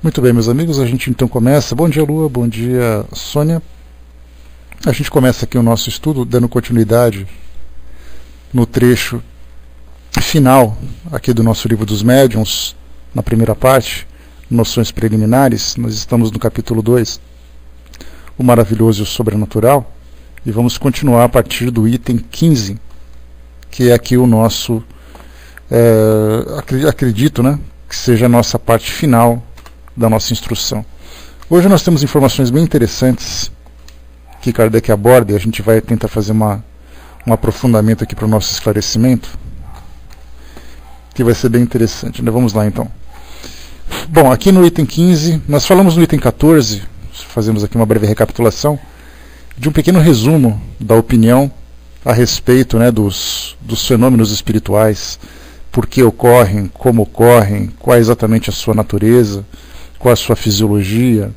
Muito bem, meus amigos, a gente então começa. Bom dia, Lua, bom dia, Sônia. A gente começa aqui o nosso estudo dando continuidade no trecho final aqui do nosso livro dos médiuns, na primeira parte, noções preliminares. Nós estamos no capítulo 2, o maravilhoso e o sobrenatural, e vamos continuar a partir do item 15, que é aqui o nosso, acredito, né, que seja a nossa parte final da nossa instrução. Hoje nós temos informações bem interessantes que Kardec aborda, e a gente vai tentar fazer um aprofundamento aqui para o nosso esclarecimento, que vai ser bem interessante, né? Vamos lá então. Bom, aqui no item 15, nós falamos no item 14, fazemos aqui uma breve recapitulação, de um pequeno resumo da opinião a respeito, né, dos fenômenos espirituais, por que ocorrem, como ocorrem, qual é exatamente a sua natureza, qual a sua fisiologia,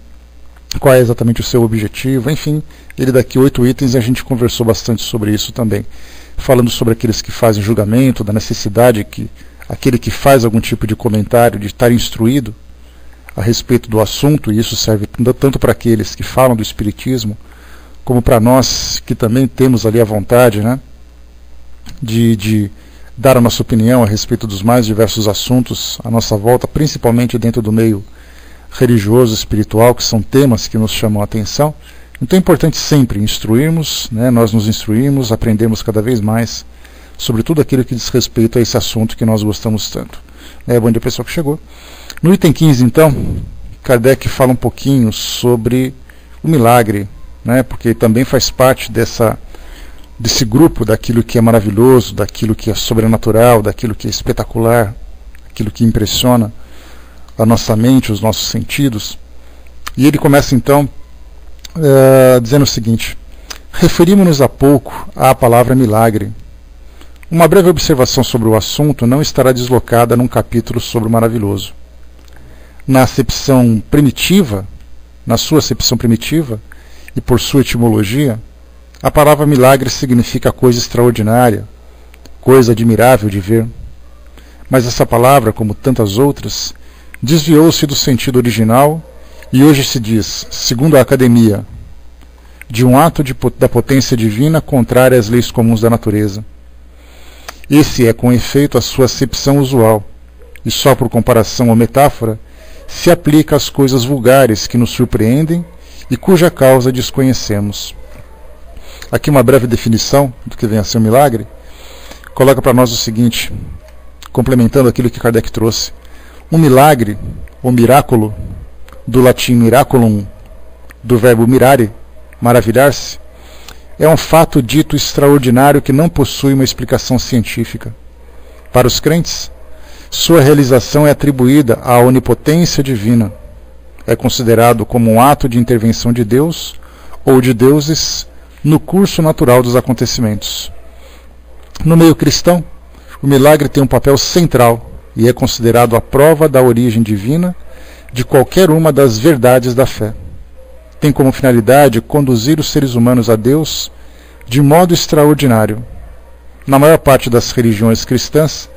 qual é exatamente o seu objetivo, enfim, ele daqui 8 itens e a gente conversou bastante sobre isso também, falando sobre aqueles que fazem julgamento, da necessidade que aquele que faz algum tipo de comentário, de estar instruído a respeito do assunto, e isso serve tanto para aqueles que falam do espiritismo, como para nós que também temos ali a vontade, né, de dar a nossa opinião a respeito dos mais diversos assuntos à nossa volta, principalmente dentro do meio religioso, espiritual, que são temas que nos chamam a atenção. Então é importante sempre instruirmos, né, nós nos instruímos, aprendemos cada vez mais sobre tudo aquilo que diz respeito a esse assunto que nós gostamos tanto. Bom dia, pessoal que chegou. No item 15, então, Kardec fala um pouquinho sobre o milagre, né, porque também faz parte desse grupo daquilo que é maravilhoso, daquilo que é sobrenatural, daquilo que é espetacular, aquilo que impressiona a nossa mente, os nossos sentidos. E ele começa então dizendo o seguinte: referimos-nos há pouco à palavra milagre. Uma breve observação sobre o assunto não estará deslocada num capítulo sobre o maravilhoso. Na sua acepção primitiva, e por sua etimologia, a palavra milagre significa coisa extraordinária, coisa admirável de ver. Mas essa palavra, como tantas outras, desviou-se do sentido original e hoje se diz, segundo a Academia, de um ato da potência divina contrária às leis comuns da natureza. Esse é, com efeito, a sua acepção usual, e só por comparação ou metáfora se aplica às coisas vulgares que nos surpreendem e cuja causa desconhecemos. Aqui uma breve definição do que vem a ser um milagre, coloca para nós o seguinte, complementando aquilo que Kardec trouxe. Um milagre, ou miraculo, do latim miraculum, do verbo mirare, maravilhar-se, é um fato dito extraordinário que não possui uma explicação científica. Para os crentes, sua realização é atribuída à onipotência divina. É considerado como um ato de intervenção de Deus ou de deuses no curso natural dos acontecimentos. No meio cristão, o milagre tem um papel central e é considerado a prova da origem divina de qualquer uma das verdades da fé. Tem como finalidade conduzir os seres humanos a Deus de modo extraordinário. Na maior parte das religiões cristãs,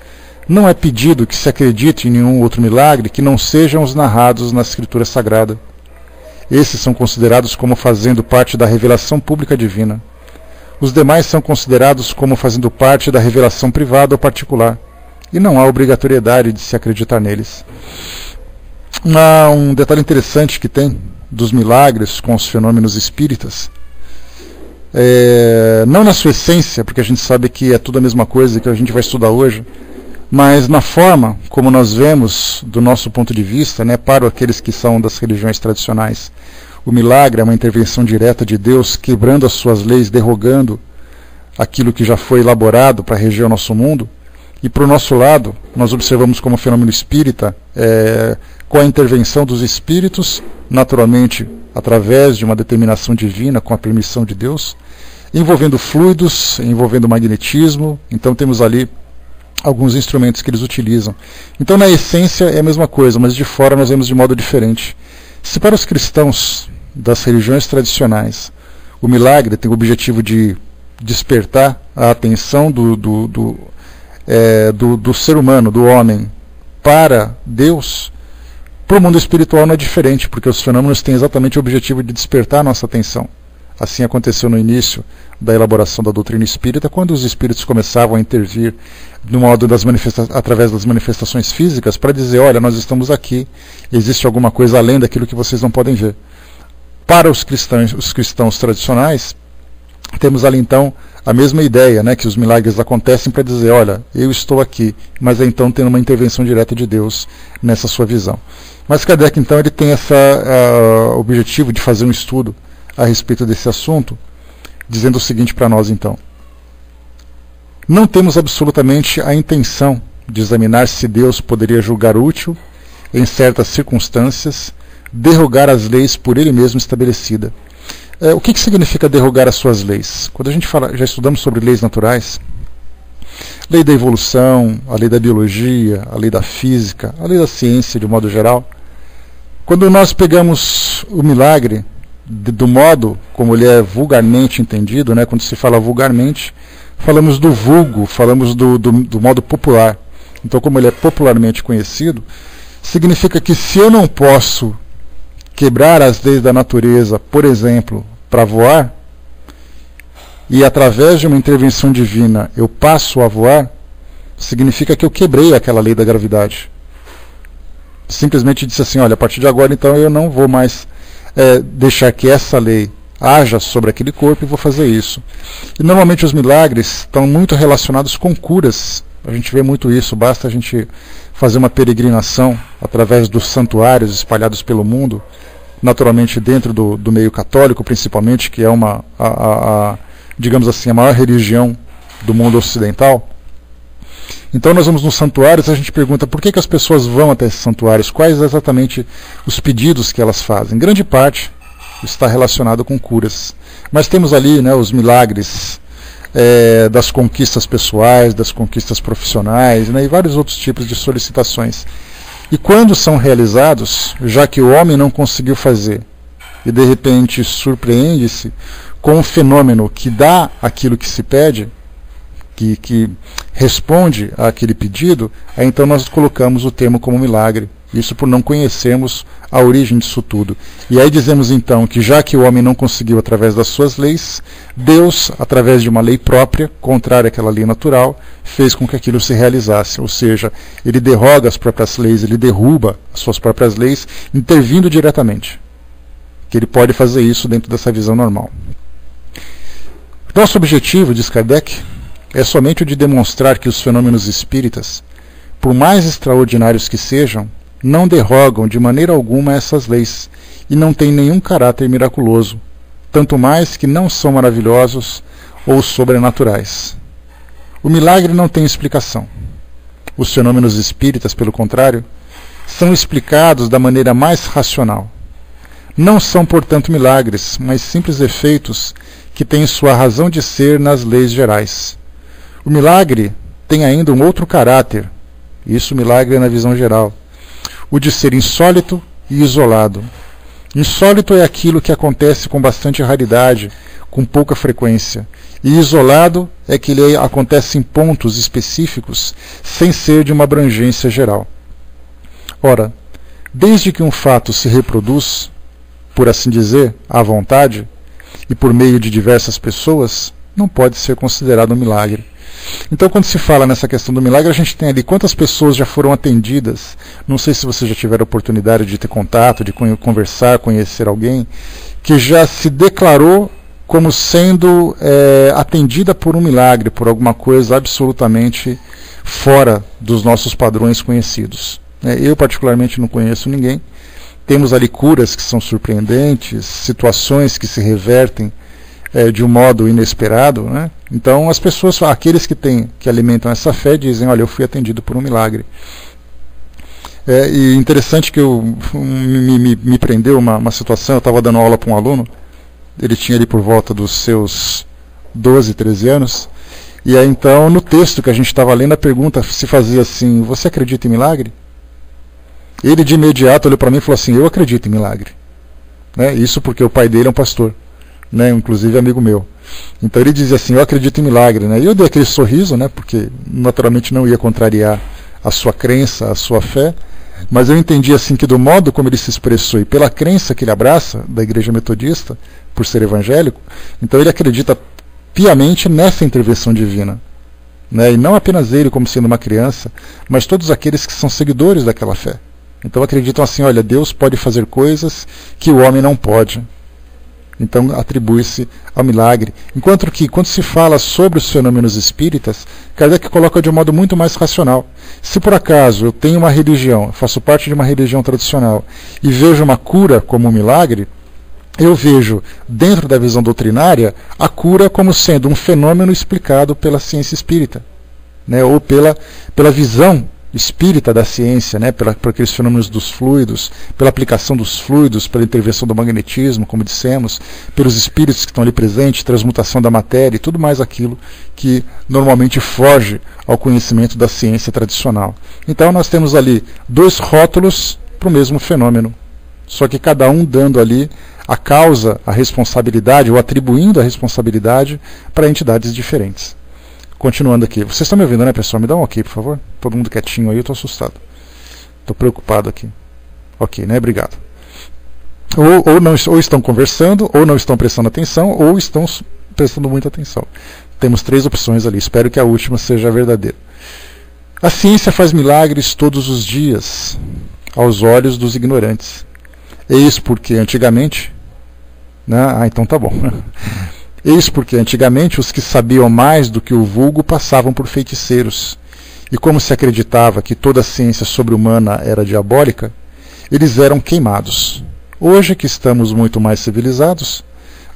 não é pedido que se acredite em nenhum outro milagre que não sejam os narrados na Escritura Sagrada. Esses são considerados como fazendo parte da revelação pública divina. Os demais são considerados como fazendo parte da revelação privada ou particular, e não há obrigatoriedade de se acreditar neles. Um detalhe interessante que tem dos milagres com os fenômenos espíritas, não na sua essência, porque a gente sabe que é tudo a mesma coisa que a gente vai estudar hoje, mas na forma como nós vemos do nosso ponto de vista, né, para aqueles que são das religiões tradicionais. O milagre é uma intervenção direta de Deus, quebrando as suas leis, derrogando aquilo que já foi elaborado para reger o nosso mundo. E para o nosso lado, nós observamos como fenômeno espírita, com a intervenção dos espíritos, naturalmente através de uma determinação divina, com a permissão de Deus, envolvendo fluidos, envolvendo magnetismo. Então temos ali alguns instrumentos que eles utilizam. Então na essência é a mesma coisa, mas de fora nós vemos de modo diferente. Se para os cristãos das religiões tradicionais o milagre tem o objetivo de despertar a atenção do ser humano, do homem, para Deus, Para o mundo espiritual não é diferente, porque os fenômenos têm exatamente o objetivo de despertar a nossa atenção. Assim aconteceu no início da elaboração da doutrina espírita, quando os espíritos começavam a intervir no modo através das manifestações físicas para dizer, olha, nós estamos aqui, existe alguma coisa além daquilo que vocês não podem ver. Para os cristãos tradicionais, temos ali então a mesma ideia, né, que os milagres acontecem para dizer, olha, eu estou aqui, mas é então tendo uma intervenção direta de Deus nessa sua visão. Mas Kardec então ele tem esse objetivo de fazer um estudo a respeito desse assunto, dizendo o seguinte para nós então: não temos absolutamente a intenção de examinar se Deus poderia julgar útil, em certas circunstâncias, derrogar as leis por Ele mesmo estabelecida. O que significa derrogar as suas leis? Quando a gente fala, já estudamos sobre leis naturais, lei da evolução, a lei da biologia, a lei da física, a lei da ciência de um modo geral. Quando nós pegamos o milagre do modo como ele é vulgarmente entendido, né, quando se fala vulgarmente, falamos do vulgo, falamos do modo popular. Então, como ele é popularmente conhecido, significa que se eu não posso quebrar as leis da natureza, por exemplo, para voar, e através de uma intervenção divina eu passo a voar, significa que eu quebrei aquela lei da gravidade. Simplesmente disse assim, olha, a partir de agora então eu não vou mais deixar que essa lei haja sobre aquele corpo e vou fazer isso. E normalmente os milagres estão muito relacionados com curas. A gente vê muito isso, basta a gente fazer uma peregrinação através dos santuários espalhados pelo mundo, naturalmente dentro do meio católico principalmente, que é digamos assim, a maior religião do mundo ocidental. Então nós vamos nos santuários e a gente pergunta por que as pessoas vão até esses santuários, quais exatamente os pedidos que elas fazem. Grande parte está relacionado com curas. Mas temos ali, né, os milagres das conquistas pessoais, das conquistas profissionais, né, e vários outros tipos de solicitações. E quando são realizados, já que o homem não conseguiu fazer, e de repente surpreende-se com um fenômeno que dá aquilo que se pede, que responde àquele pedido, aí então nós colocamos o termo como milagre. Isso por não conhecermos a origem disso tudo. E aí dizemos então que já que o homem não conseguiu através das suas leis, Deus, através de uma lei própria, contrária àquela lei natural, fez com que aquilo se realizasse. Ou seja, ele derroga as próprias leis, ele derruba as suas próprias leis, intervindo diretamente. Que ele pode fazer isso dentro dessa visão normal. Nosso objetivo, diz Kardec, é somente o de demonstrar que os fenômenos espíritas, por mais extraordinários que sejam, não derrogam de maneira alguma essas leis e não têm nenhum caráter miraculoso, tanto mais que não são maravilhosos ou sobrenaturais. O milagre não tem explicação. Os fenômenos espíritas, pelo contrário, são explicados da maneira mais racional. Não são, portanto, milagres, mas simples efeitos que têm sua razão de ser nas leis gerais. O milagre tem ainda um outro caráter, isso o milagre é na visão geral, o de ser insólito e isolado. Insólito é aquilo que acontece com bastante raridade, com pouca frequência, e isolado é que ele acontece em pontos específicos, sem ser de uma abrangência geral. Ora, desde que um fato se reproduz, por assim dizer, à vontade, e por meio de diversas pessoas, não pode ser considerado um milagre. Então, quando se fala nessa questão do milagre, a gente tem ali quantas pessoas já foram atendidas. Não sei se você já tiver a oportunidade de ter contato, de conversar, conhecer alguém que já se declarou como sendo atendida por um milagre, por alguma coisa absolutamente fora dos nossos padrões conhecidos. Eu, particularmente, não conheço ninguém. Temos ali curas que são surpreendentes, situações que se revertem de um modo inesperado, né? Então as pessoas, aqueles que alimentam essa fé, dizem, olha, eu fui atendido por um milagre. E interessante que me prendeu uma situação. Eu estava dando aula para um aluno, ele tinha ali por volta dos seus 12, 13 anos, e aí então no texto que a gente estava lendo, a pergunta se fazia assim, você acredita em milagre? Ele de imediato olhou para mim e falou assim, eu acredito em milagre. Isso porque o pai dele é um pastor, inclusive amigo meu. Então ele dizia assim, eu acredito em milagre. E eu dei aquele sorriso, porque naturalmente não ia contrariar a sua crença, a sua fé. Mas eu entendi assim que do modo como ele se expressou e pela crença que ele abraça da Igreja Metodista, por ser evangélico, então ele acredita piamente nessa intervenção divina. Né? E não apenas ele como sendo uma criança, mas todos aqueles que são seguidores daquela fé. Então acreditam assim, olha, Deus pode fazer coisas que o homem não pode. Então atribui-se ao milagre. Enquanto que, quando se fala sobre os fenômenos espíritas, Kardec coloca de um modo muito mais racional. Se por acaso eu tenho uma religião, faço parte de uma religião tradicional, e vejo uma cura como um milagre, eu vejo, dentro da visão doutrinária, a cura como sendo um fenômeno explicado pela ciência espírita, né, ou pela visão espírita da ciência, né, por aqueles fenômenos dos fluidos, pela aplicação dos fluidos, pela intervenção do magnetismo, como dissemos, pelos espíritos que estão ali presentes, transmutação da matéria e tudo mais aquilo que normalmente foge ao conhecimento da ciência tradicional. Então nós temos ali dois rótulos para o mesmo fenômeno, só que cada um dando ali a causa, a responsabilidade, ou atribuindo a responsabilidade para entidades diferentes. Continuando aqui. Vocês estão me ouvindo, né, pessoal? Me dá um ok, por favor. Todo mundo quietinho aí, eu estou assustado. Estou preocupado aqui. Ok, né? Obrigado. Ou estão conversando, ou não estão prestando atenção, ou estão prestando muita atenção. Temos 3 opções ali. Espero que a última seja a verdadeira. A ciência faz milagres todos os dias, aos olhos dos ignorantes. Eis porque antigamente... Né? Então tá bom. Eis porque antigamente os que sabiam mais do que o vulgo passavam por feiticeiros, e como se acreditava que toda a ciência sobre-humana era diabólica, eles eram queimados. Hoje que estamos muito mais civilizados,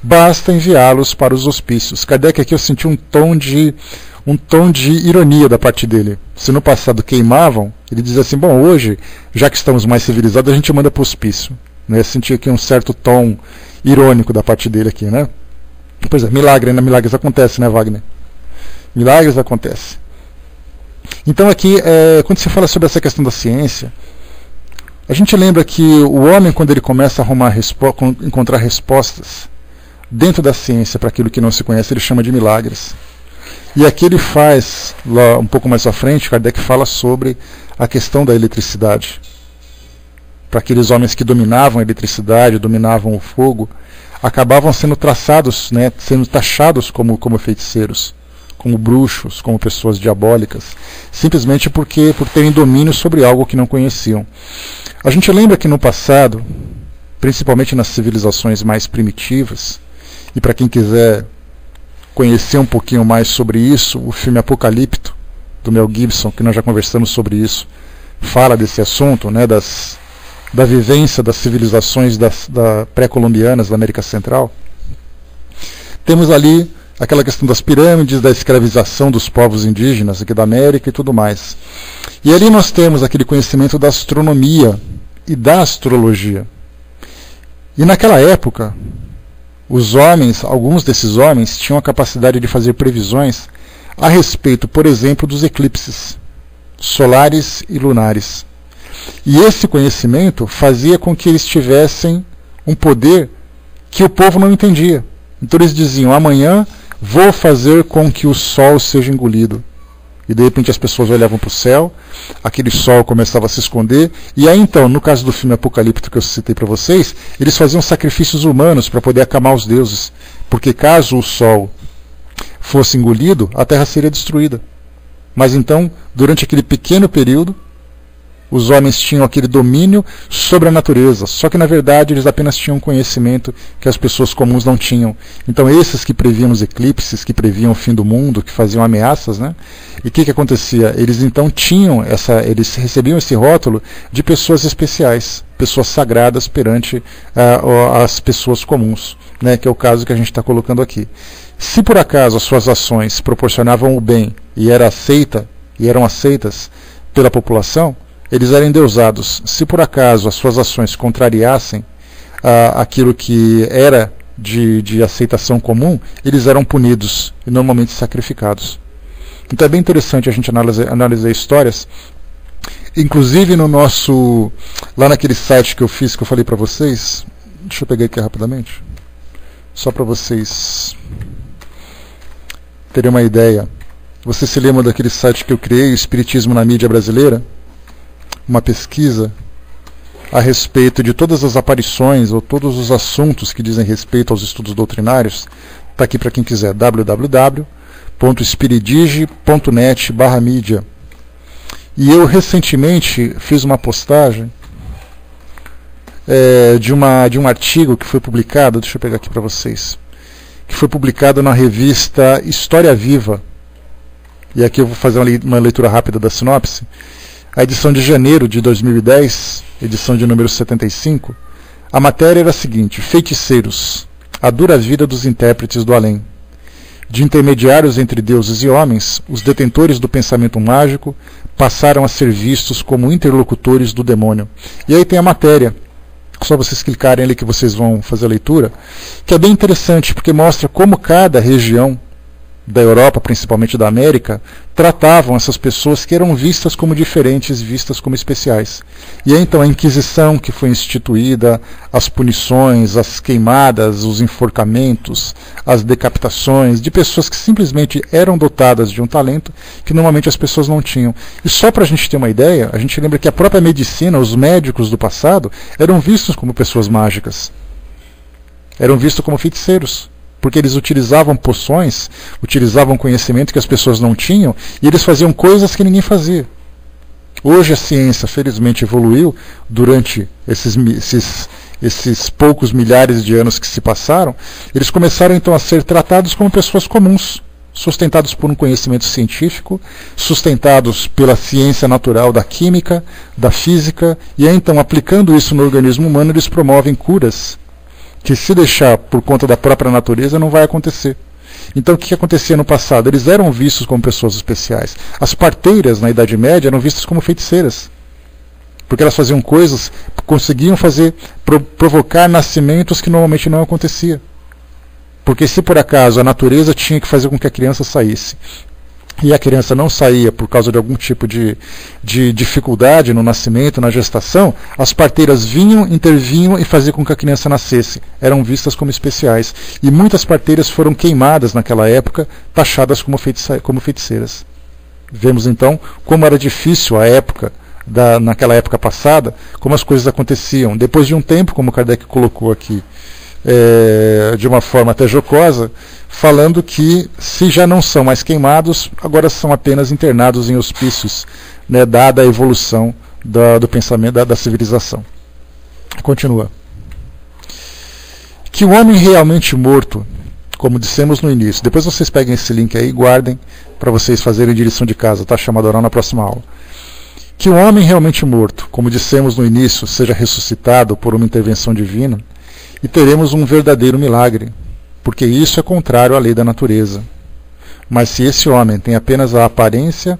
basta enviá-los para os hospícios. Kardec aqui eu senti um tom de ironia da parte dele. Se no passado queimavam, ele diz assim, bom, hoje, já que estamos mais civilizados, a gente manda para o hospício. Eu senti aqui um certo tom irônico da parte dele aqui, né? Pois é, milagres acontecem, né, Wagner? Milagres acontecem. Então aqui, quando se fala sobre essa questão da ciência, a gente lembra que o homem, quando ele começa a encontrar respostas dentro da ciência para aquilo que não se conhece, ele chama de milagres. E aqui ele faz, lá um pouco mais à frente, Kardec fala sobre a questão da eletricidade. Para aqueles homens que dominavam a eletricidade, dominavam o fogo, acabavam sendo traçados, né, sendo taxados como feiticeiros, como bruxos, como pessoas diabólicas, simplesmente por terem domínio sobre algo que não conheciam. A gente lembra que no passado, principalmente nas civilizações mais primitivas, e para quem quiser conhecer um pouquinho mais sobre isso, o filme Apocalipto, do Mel Gibson, que nós já conversamos sobre isso, fala desse assunto, né, da vivência das civilizações pré-colombianas da América Central. Temos ali aquela questão das pirâmides, da escravização dos povos indígenas aqui da América e tudo mais. E ali nós temos aquele conhecimento da astronomia e da astrologia. E naquela época, alguns desses homens tinham a capacidade de fazer previsões a respeito, por exemplo, dos eclipses solares e lunares. E esse conhecimento fazia com que eles tivessem um poder que o povo não entendia. Então eles diziam, amanhã vou fazer com que o sol seja engolido. E de repente as pessoas olhavam para o céu, aquele sol começava a se esconder, e aí então, no caso do filme Apocalipto que eu citei para vocês, eles faziam sacrifícios humanos para poder acalmar os deuses, porque caso o sol fosse engolido, a terra seria destruída. Mas então, durante aquele pequeno período, os homens tinham aquele domínio sobre a natureza, só que na verdade eles apenas tinham um conhecimento que as pessoas comuns não tinham. Então esses que previam os eclipses, que previam o fim do mundo, que faziam ameaças, né? E o que acontecia? Eles então eles recebiam esse rótulo de pessoas especiais, pessoas sagradas perante as pessoas comuns, né? Que é o caso que a gente está colocando aqui. Se por acaso as suas ações proporcionavam o bem e eram aceitas pela população, eles eram endeusados. Se por acaso as suas ações contrariassem aquilo que era de aceitação comum, eles eram punidos e normalmente sacrificados. Então é bem interessante a gente analisar histórias. Inclusive lá naquele site que eu fiz, que eu falei para vocês, deixa eu pegar aqui rapidamente, só para vocês terem uma ideia. Você se lembra daquele site que eu criei, Espiritismo na Mídia Brasileira? uma pesquisa a respeito de todas as aparições ou todos os assuntos que dizem respeito aos estudos doutrinários, está aqui para quem quiser, www.spiridige.net/mídia. E eu recentemente fiz uma postagem de um artigo que foi publicado, deixa eu pegar aqui para vocês, que foi publicado na revista História Viva. E aqui eu vou fazer uma leitura rápida da sinopse. A edição de janeiro de 2010, edição de número 75, a matéria era a seguinte: Feiticeiros, a dura vida dos intérpretes do além. De intermediários entre deuses e homens, os detentores do pensamento mágico passaram a ser vistos como interlocutores do demônio. E aí tem a matéria, só vocês clicarem ali que vocês vão fazer a leitura, que é bem interessante, porque mostra como cada região da Europa, principalmente da América, tratavam essas pessoas que eram vistas como diferentes, vistas como especiais. E aí, então, a Inquisição que foi instituída, as punições, as queimadas, os enforcamentos, as decapitações de pessoas que simplesmente eram dotadas de um talento que normalmente as pessoas não tinham. E só para a gente ter uma ideia, a gente lembra que a própria medicina, os médicos do passado, eram vistos como pessoas mágicas. Eram vistos como feiticeiros. Porque eles utilizavam poções, utilizavam conhecimento que as pessoas não tinham, e eles faziam coisas que ninguém fazia. Hoje a ciência, felizmente, evoluiu durante esses poucos milhares de anos que se passaram. Eles começaram então a ser tratados como pessoas comuns, sustentados por um conhecimento científico, sustentados pela ciência natural da química, da física, e aí, então, aplicando isso no organismo humano, eles promovem curas que, se deixar por conta da própria natureza, não vai acontecer. Então o que acontecia no passado? Eles eram vistos como pessoas especiais. As parteiras na Idade Média eram vistas como feiticeiras, porque elas faziam coisas, conseguiam provocar nascimentos que normalmente não acontecia. Porque se por acaso a natureza tinha que fazer com que a criança saísse, e a criança não saía por causa de algum tipo de dificuldade no nascimento, na gestação, as parteiras vinham, intervinham e faziam com que a criança nascesse. Eram vistas como especiais. E muitas parteiras foram queimadas naquela época, taxadas como feiticeiras. Vemos então como era difícil a época, naquela época passada, como as coisas aconteciam. Depois de um tempo, como Kardec colocou aqui, de uma forma até jocosa, falando que, se já não são mais queimados, agora são apenas internados em hospícios, né, dada a evolução do pensamento da civilização. Continua. Que o homem realmente morto, como dissemos no início, depois vocês peguem esse link aí e guardem para vocês fazerem de lição de casa, tá? Chamadorão na próxima aula. Que o homem realmente morto, como dissemos no início, seja ressuscitado por uma intervenção divina, e teremos um verdadeiro milagre, porque isso é contrário à lei da natureza. Mas se esse homem tem apenas a aparência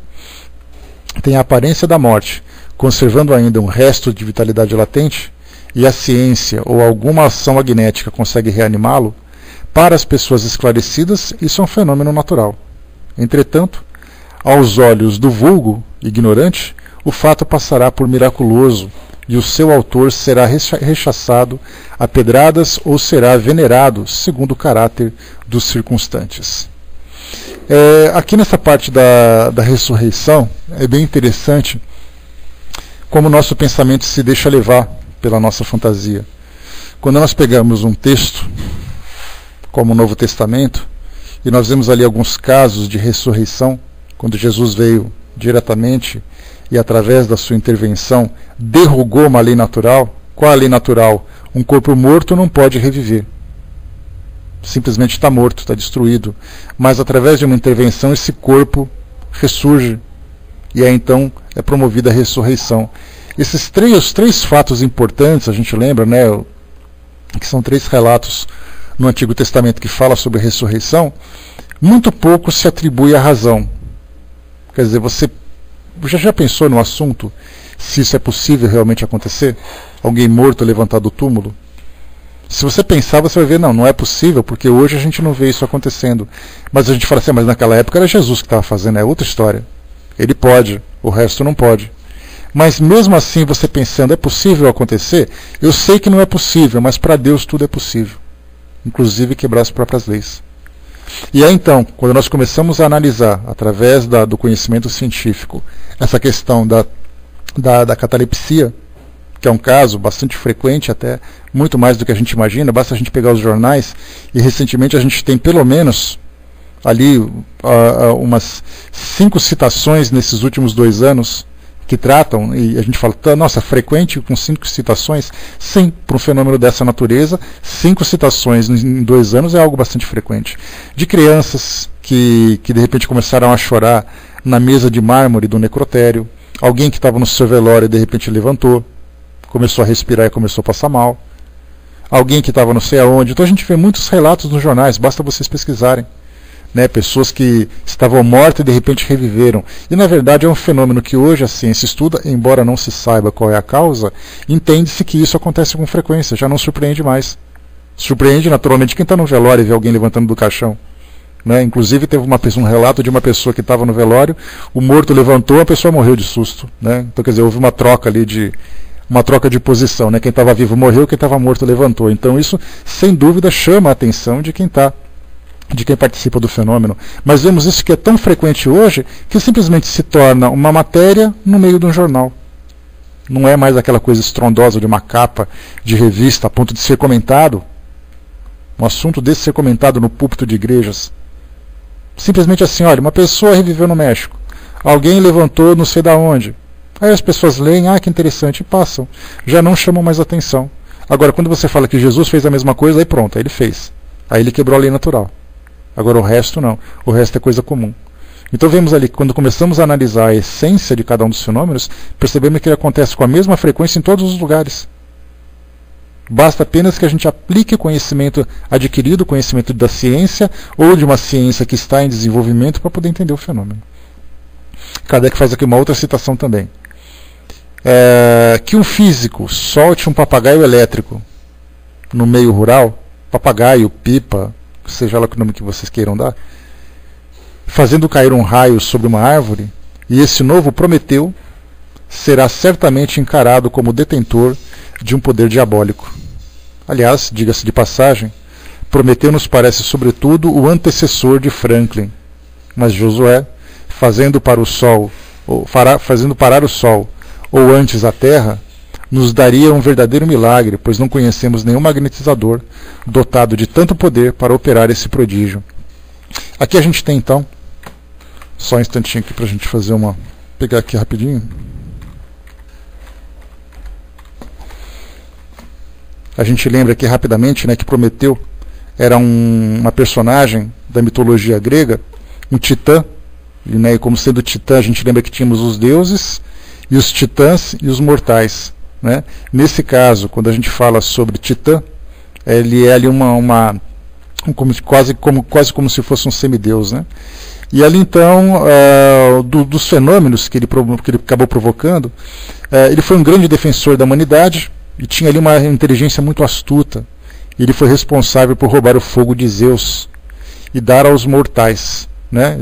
da morte, conservando ainda um resto de vitalidade latente, e a ciência ou alguma ação magnética consegue reanimá-lo, para as pessoas esclarecidas isso é um fenômeno natural. Entretanto, aos olhos do vulgo ignorante, o fato passará por miraculoso, e o seu autor será rechaçado a pedradas ou será venerado segundo o caráter dos circunstantes. Aqui nessa parte da ressurreição é bem interessante como o nosso pensamento se deixa levar pela nossa fantasia. Quando nós pegamos um texto como o Novo Testamento e nós vemos ali alguns casos de ressurreição, quando Jesus veio diretamente e através da sua intervenção derrogou uma lei natural. Qual a lei natural? Um corpo morto não pode reviver. Simplesmente está morto, está destruído. Mas através de uma intervenção esse corpo ressurge. E aí então é promovida a ressurreição. Os três fatos importantes, a gente lembra, né, que são 3 relatos no Antigo Testamento que fala sobre a ressurreição, muito pouco se atribui à razão. Quer dizer, você já pensou no assunto, se isso é possível realmente acontecer? Alguém morto levantado do túmulo? Se você pensar, você vai ver, não é possível, porque hoje a gente não vê isso acontecendo. Mas a gente fala assim, mas naquela época era Jesus que estava fazendo, é outra história. Ele pode, o resto não pode. Mas mesmo assim, você pensando, é possível acontecer? Eu sei que não é possível, mas para Deus tudo é possível. Inclusive quebrar as próprias leis. E aí então, quando nós começamos a analisar, através do conhecimento científico, essa questão da da catalepsia, que é um caso bastante frequente, até muito mais do que a gente imagina. Basta a gente pegar os jornais, e recentemente a gente tem pelo menos ali umas 5 citações nesses últimos 2 anos que tratam, e a gente fala, nossa, frequente com 5 citações? Sim, para um fenômeno dessa natureza, 5 citações em 2 anos é algo bastante frequente. De crianças que de repente começaram a chorar na mesa de mármore do necrotério, alguém que estava no seu velório e de repente levantou, começou a respirar e começou a passar mal, alguém que estava não sei aonde. Então a gente vê muitos relatos nos jornais, basta vocês pesquisarem. Pessoas que estavam mortas e de repente reviveram. E na verdade é um fenômeno que hoje a ciência estuda, embora não se saiba qual é a causa, entende-se que isso acontece com frequência, já não surpreende mais. Surpreende naturalmente quem está no velório e vê alguém levantando do caixão. Inclusive teve um relato de uma pessoa que estava no velório, o morto levantou, a pessoa morreu de susto. Então quer dizer, houve uma troca ali de posição. Quem estava vivo morreu, quem estava morto levantou. Então isso, sem dúvida, chama a atenção de quem participa do fenômeno. Mas vemos isso que é tão frequente hoje que simplesmente se torna uma matéria no meio de um jornal. Não é mais aquela coisa estrondosa de uma capa de revista a ponto de ser comentado. Um assunto desse ser comentado no púlpito de igrejas. Simplesmente assim, olha, uma pessoa reviveu no México. Alguém levantou não sei da onde. Aí as pessoas leem, que interessante, e passam. Já não chamam mais atenção. Agora, quando você fala que Jesus fez a mesma coisa, aí pronto, aí ele fez. Aí ele quebrou a lei natural. Agora o resto não. O resto é coisa comum. Então vemos ali que quando começamos a analisar a essência de cada um dos fenômenos, percebemos que ele acontece com a mesma frequência em todos os lugares. Basta apenas que a gente aplique o conhecimento adquirido, o conhecimento da ciência, ou de uma ciência que está em desenvolvimento, para poder entender o fenômeno. Kardec faz aqui uma outra citação também. Que um físico solte um papagaio elétrico no meio rural, papagaio, pipa, seja lá o nome que vocês queiram dar, fazendo cair um raio sobre uma árvore, e esse novo Prometeu será certamente encarado como detentor de um poder diabólico. Aliás, diga-se de passagem, Prometeu nos parece sobretudo o antecessor de Franklin, mas Josué, fazendo parar o Sol, ou antes a Terra, nos daria um verdadeiro milagre, pois não conhecemos nenhum magnetizador dotado de tanto poder para operar esse prodígio. Aqui a gente tem então, só um instantinho aqui para a gente fazer pegar aqui rapidinho. A gente lembra aqui rapidamente, que Prometeu era uma personagem da mitologia grega, um titã, e como sendo titã a gente lembra que tínhamos os deuses, e os titãs e os mortais. Nesse caso, quando a gente fala sobre Titã, ele é ali quase como se fosse um semideus. E ali então, dos fenômenos que ele acabou provocando, ele foi um grande defensor da humanidade e tinha ali uma inteligência muito astuta. Ele foi responsável por roubar o fogo de Zeus e dar aos mortais.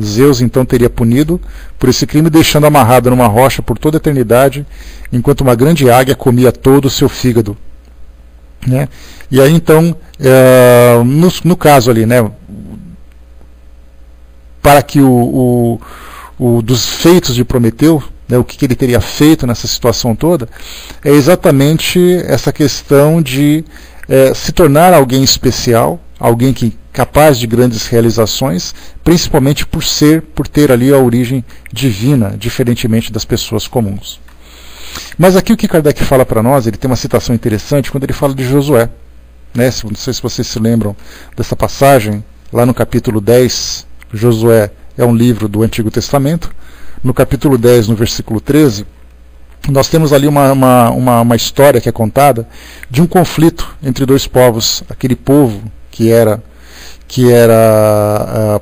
Zeus então teria punido por esse crime, deixando amarrado numa rocha por toda a eternidade, enquanto uma grande águia comia todo o seu fígado. E aí então, no caso ali, para que dos feitos de Prometeu, o que ele teria feito nessa situação toda, é exatamente essa questão de se tornar alguém especial, alguém capaz de grandes realizações, principalmente por ter ali a origem divina, diferentemente das pessoas comuns. Mas aqui o que Kardec fala para nós, ele tem uma citação interessante quando ele fala de Josué. Não sei se vocês se lembram dessa passagem, lá no capítulo 10, Josué é um livro do Antigo Testamento, no capítulo 10, no versículo 13, nós temos ali uma história que é contada de um conflito entre dois povos, aquele povo que era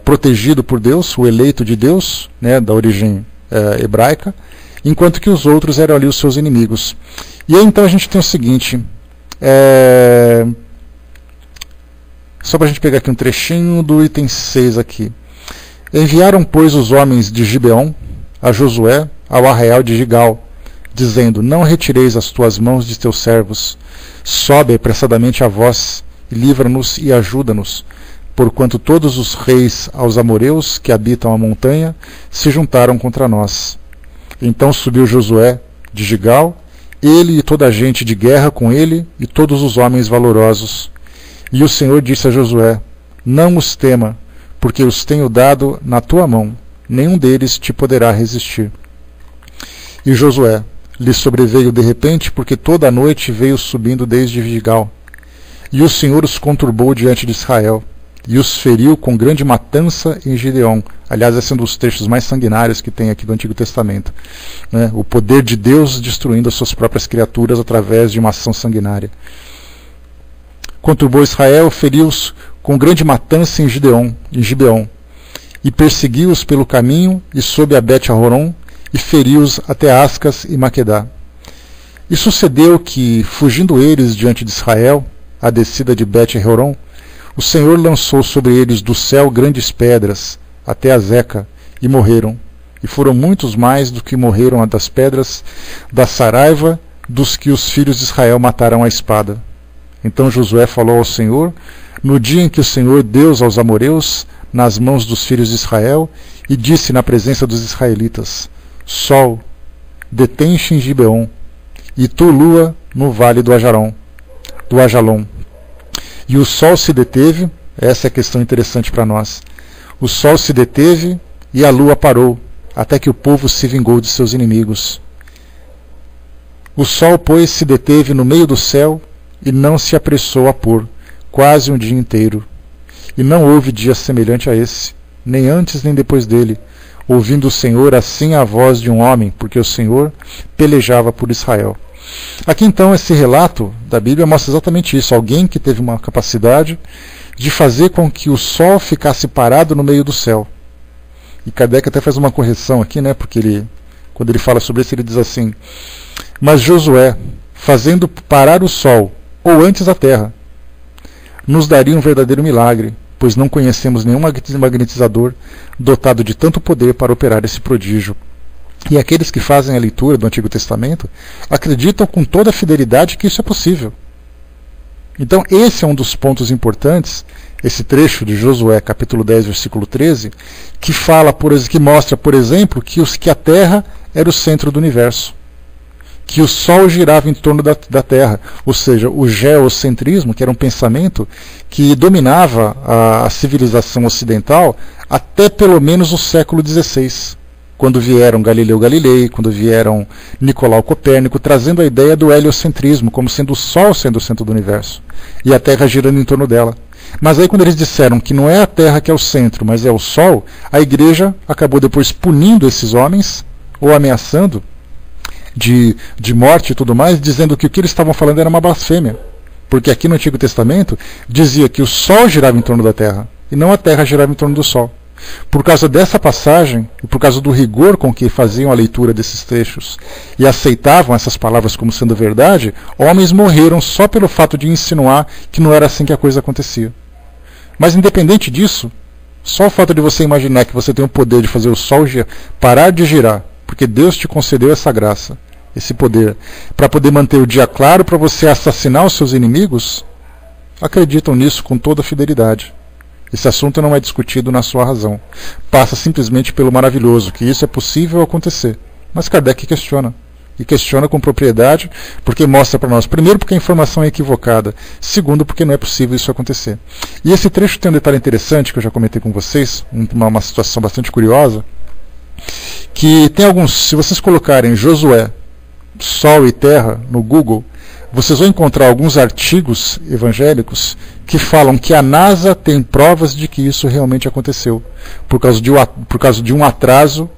protegido por Deus, o eleito de Deus, da origem hebraica, enquanto que os outros eram ali os seus inimigos. E aí então a gente tem o seguinte, só para a gente pegar aqui um trechinho do item 6 aqui. Enviaram, pois, os homens de Gibeon a Josué ao arraial de Gigal, dizendo: não retireis as tuas mãos de teus servos, sobe apressadamente a vós, e livra-nos e ajuda-nos, porquanto todos os reis aos amoreus que habitam a montanha se juntaram contra nós. Então subiu Josué de Gigal, ele e toda a gente de guerra com ele e todos os homens valorosos. E o Senhor disse a Josué: não os tema, porque os tenho dado na tua mão, nenhum deles te poderá resistir. E Josué lhe sobreveio de repente, porque toda a noite veio subindo desde Gigal. E o Senhor os conturbou diante de Israel, e os feriu com grande matança em Gideon. Aliás, esse é um dos trechos mais sanguinários que tem aqui do Antigo Testamento, né? O poder de Deus destruindo as suas próprias criaturas através de uma ação sanguinária. Conturbou Israel, feriu-os com grande matança em Gibeon, e persegui-os pelo caminho, e sob a Bet-Horon, e feriu-os até Ascas e Maquedá. E sucedeu que, fugindo eles diante de Israel, a descida de Bet-Horon, o Senhor lançou sobre eles do céu grandes pedras, até a Zeca, e morreram. E foram muitos mais do que morreram das pedras da Saraiva, dos que os filhos de Israel mataram à espada. Então Josué falou ao Senhor, no dia em que o Senhor deu aos amoreus, nas mãos dos filhos de Israel, e disse na presença dos israelitas: Sol, detém-te em Gibeon, e tu, lua, no vale do Ajalon. E o sol se deteve, essa é a questão interessante para nós. O sol se deteve e a lua parou, até que o povo se vingou de seus inimigos. O sol, pois, se deteve no meio do céu e não se apressou a pôr, quase um dia inteiro. E não houve dia semelhante a esse, nem antes nem depois dele, ouvindo o Senhor assim a voz de um homem, porque o Senhor pelejava por Israel. Aqui então esse relato da Bíblia mostra exatamente isso, alguém que teve uma capacidade de fazer com que o sol ficasse parado no meio do céu. E Kardec até faz uma correção aqui, né, porque quando ele fala sobre isso ele diz assim: mas Josué, fazendo parar o sol, ou antes a terra, nos daria um verdadeiro milagre, pois não conhecemos nenhum magnetizador dotado de tanto poder para operar esse prodígio. E aqueles que fazem a leitura do Antigo Testamento acreditam com toda a fidelidade que isso é possível. Então esse é um dos pontos importantes, esse trecho de Josué, capítulo 10, versículo 13, que fala, que mostra, por exemplo, que a Terra era o centro do universo, que o Sol girava em torno da Terra, ou seja, o geocentrismo, que era um pensamento que dominava a civilização ocidental até pelo menos o século XVI, quando vieram Galileu Galilei, quando vieram Nicolau Copérnico, trazendo a ideia do heliocentrismo, como sendo o Sol sendo o centro do universo, e a Terra girando em torno dela. Mas aí quando eles disseram que não é a Terra que é o centro, mas é o Sol, a Igreja acabou depois punindo esses homens, ou ameaçando de morte e tudo mais, dizendo que o que eles estavam falando era uma blasfêmia. Porque aqui no Antigo Testamento dizia que o Sol girava em torno da Terra, e não a Terra girava em torno do Sol. Por causa dessa passagem, e por causa do rigor com que faziam a leitura desses trechos e aceitavam essas palavras como sendo verdade, homens morreram só pelo fato de insinuar que não era assim que a coisa acontecia. Mas independente disso, só o fato de você imaginar que você tem o poder de fazer o Sol parar de girar, porque Deus te concedeu essa graça, esse poder, para poder manter o dia claro, para você assassinar os seus inimigos, acreditam nisso com toda a fidelidade. Esse assunto não é discutido na sua razão. Passa simplesmente pelo maravilhoso, que isso é possível acontecer. Mas Kardec questiona. E questiona com propriedade, porque mostra para nós, primeiro, porque a informação é equivocada. Segundo, porque não é possível isso acontecer. E esse trecho tem um detalhe interessante, que eu já comentei com vocês, uma situação bastante curiosa, que tem alguns, se vocês colocarem Josué, Sol e Terra no Google, vocês vão encontrar alguns artigos evangélicos que falam que a NASA tem provas de que isso realmente aconteceu, por causa de um atraso,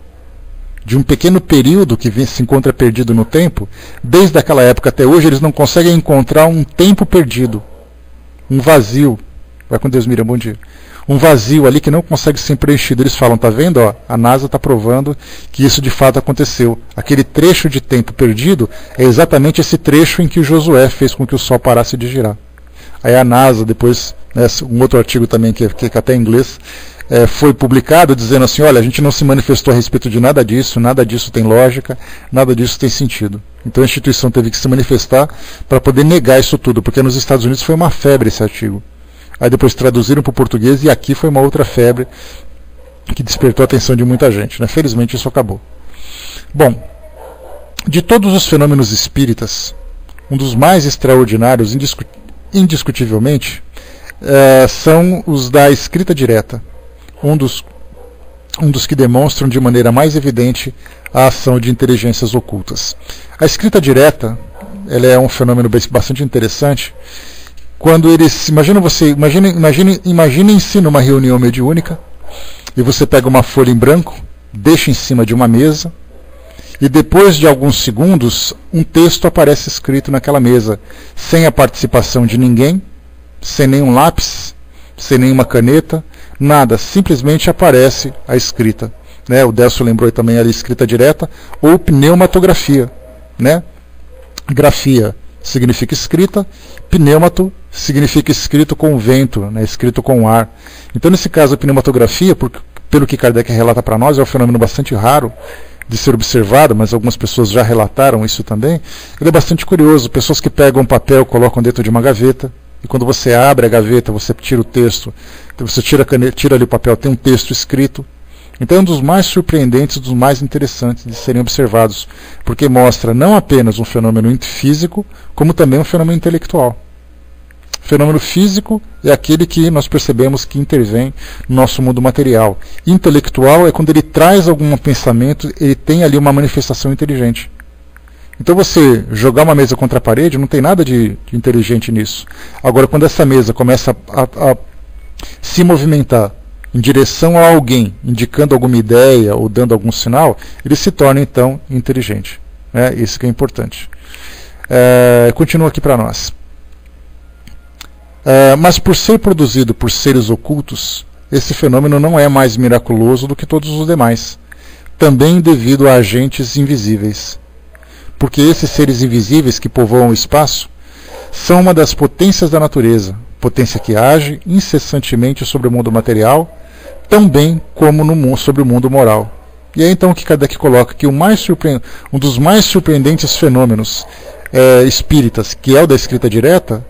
de um pequeno período que se encontra perdido no tempo. Desde aquela época até hoje eles não conseguem encontrar um tempo perdido, um vazio. Vai com Deus, Miriam, bom dia. Um vazio ali que não consegue ser preenchido. Eles falam, tá vendo? Ó, a NASA está provando que isso de fato aconteceu. Aquele trecho de tempo perdido é exatamente esse trecho em que Josué fez com que o Sol parasse de girar. Aí a NASA, depois, né, um outro artigo também que até em inglês, foi publicado dizendo assim, olha, a gente não se manifestou a respeito de nada disso tem lógica, nada disso tem sentido. Então a instituição teve que se manifestar para poder negar isso tudo, porque nos Estados Unidos foi uma febre esse artigo. Aí depois traduziram para o português e aqui foi uma outra febre que despertou a atenção de muita gente, né? Felizmente isso acabou. Bom, De todos os fenômenos espíritas, um dos mais extraordinários, indiscutivelmente, são os da escrita direta, um dos que demonstram de maneira mais evidente a ação de inteligências ocultas. A escrita direta, ela é um fenômeno bastante interessante. Quando eles, imaginem-se numa reunião mediúnica e você pega uma folha em branco, deixa em cima de uma mesa e depois de alguns segundos um texto aparece escrito naquela mesa, sem a participação de ninguém, sem nenhum lápis, sem nenhuma caneta, nada, simplesmente aparece a escrita. Né? O Décio lembrou também a escrita direta ou pneumatografia. Né? Grafia significa escrita, pneumato significa escrito com vento, né? Escrito com ar. Então, nesse caso, a pneumatografia, pelo que Kardec relata para nós, é um fenômeno bastante raro de ser observado, mas algumas pessoas já relataram isso também. Ele é bastante curioso. Pessoas que pegam um papel, colocam dentro de uma gaveta, e quando você abre a gaveta, você tira o texto, você tira a caneta, tira ali o papel, tem um texto escrito. Então é um dos mais surpreendentes, dos mais interessantes de serem observados, porque mostra não apenas um fenômeno físico, como também um fenômeno intelectual. O fenômeno físico é aquele que nós percebemos que intervém no nosso mundo material. Intelectual é quando ele traz algum pensamento, ele tem ali uma manifestação inteligente. Então você jogar uma mesa contra a parede, não tem nada de inteligente nisso. Agora, quando essa mesa começa a se movimentar em direção a alguém, indicando alguma ideia ou dando algum sinal, ele se torna então inteligente. Isso que é importante. Continua aqui para nós. Mas por ser produzido por seres ocultos, esse fenômeno não é mais miraculoso do que todos os demais, também devido a agentes invisíveis. Porque esses seres invisíveis que povoam o espaço são uma das potências da natureza, potência que age incessantemente sobre o mundo material, também como sobre o mundo moral. E é então que Kardec coloca que um dos mais surpreendentes fenômenos espíritas, que é o da escrita direta,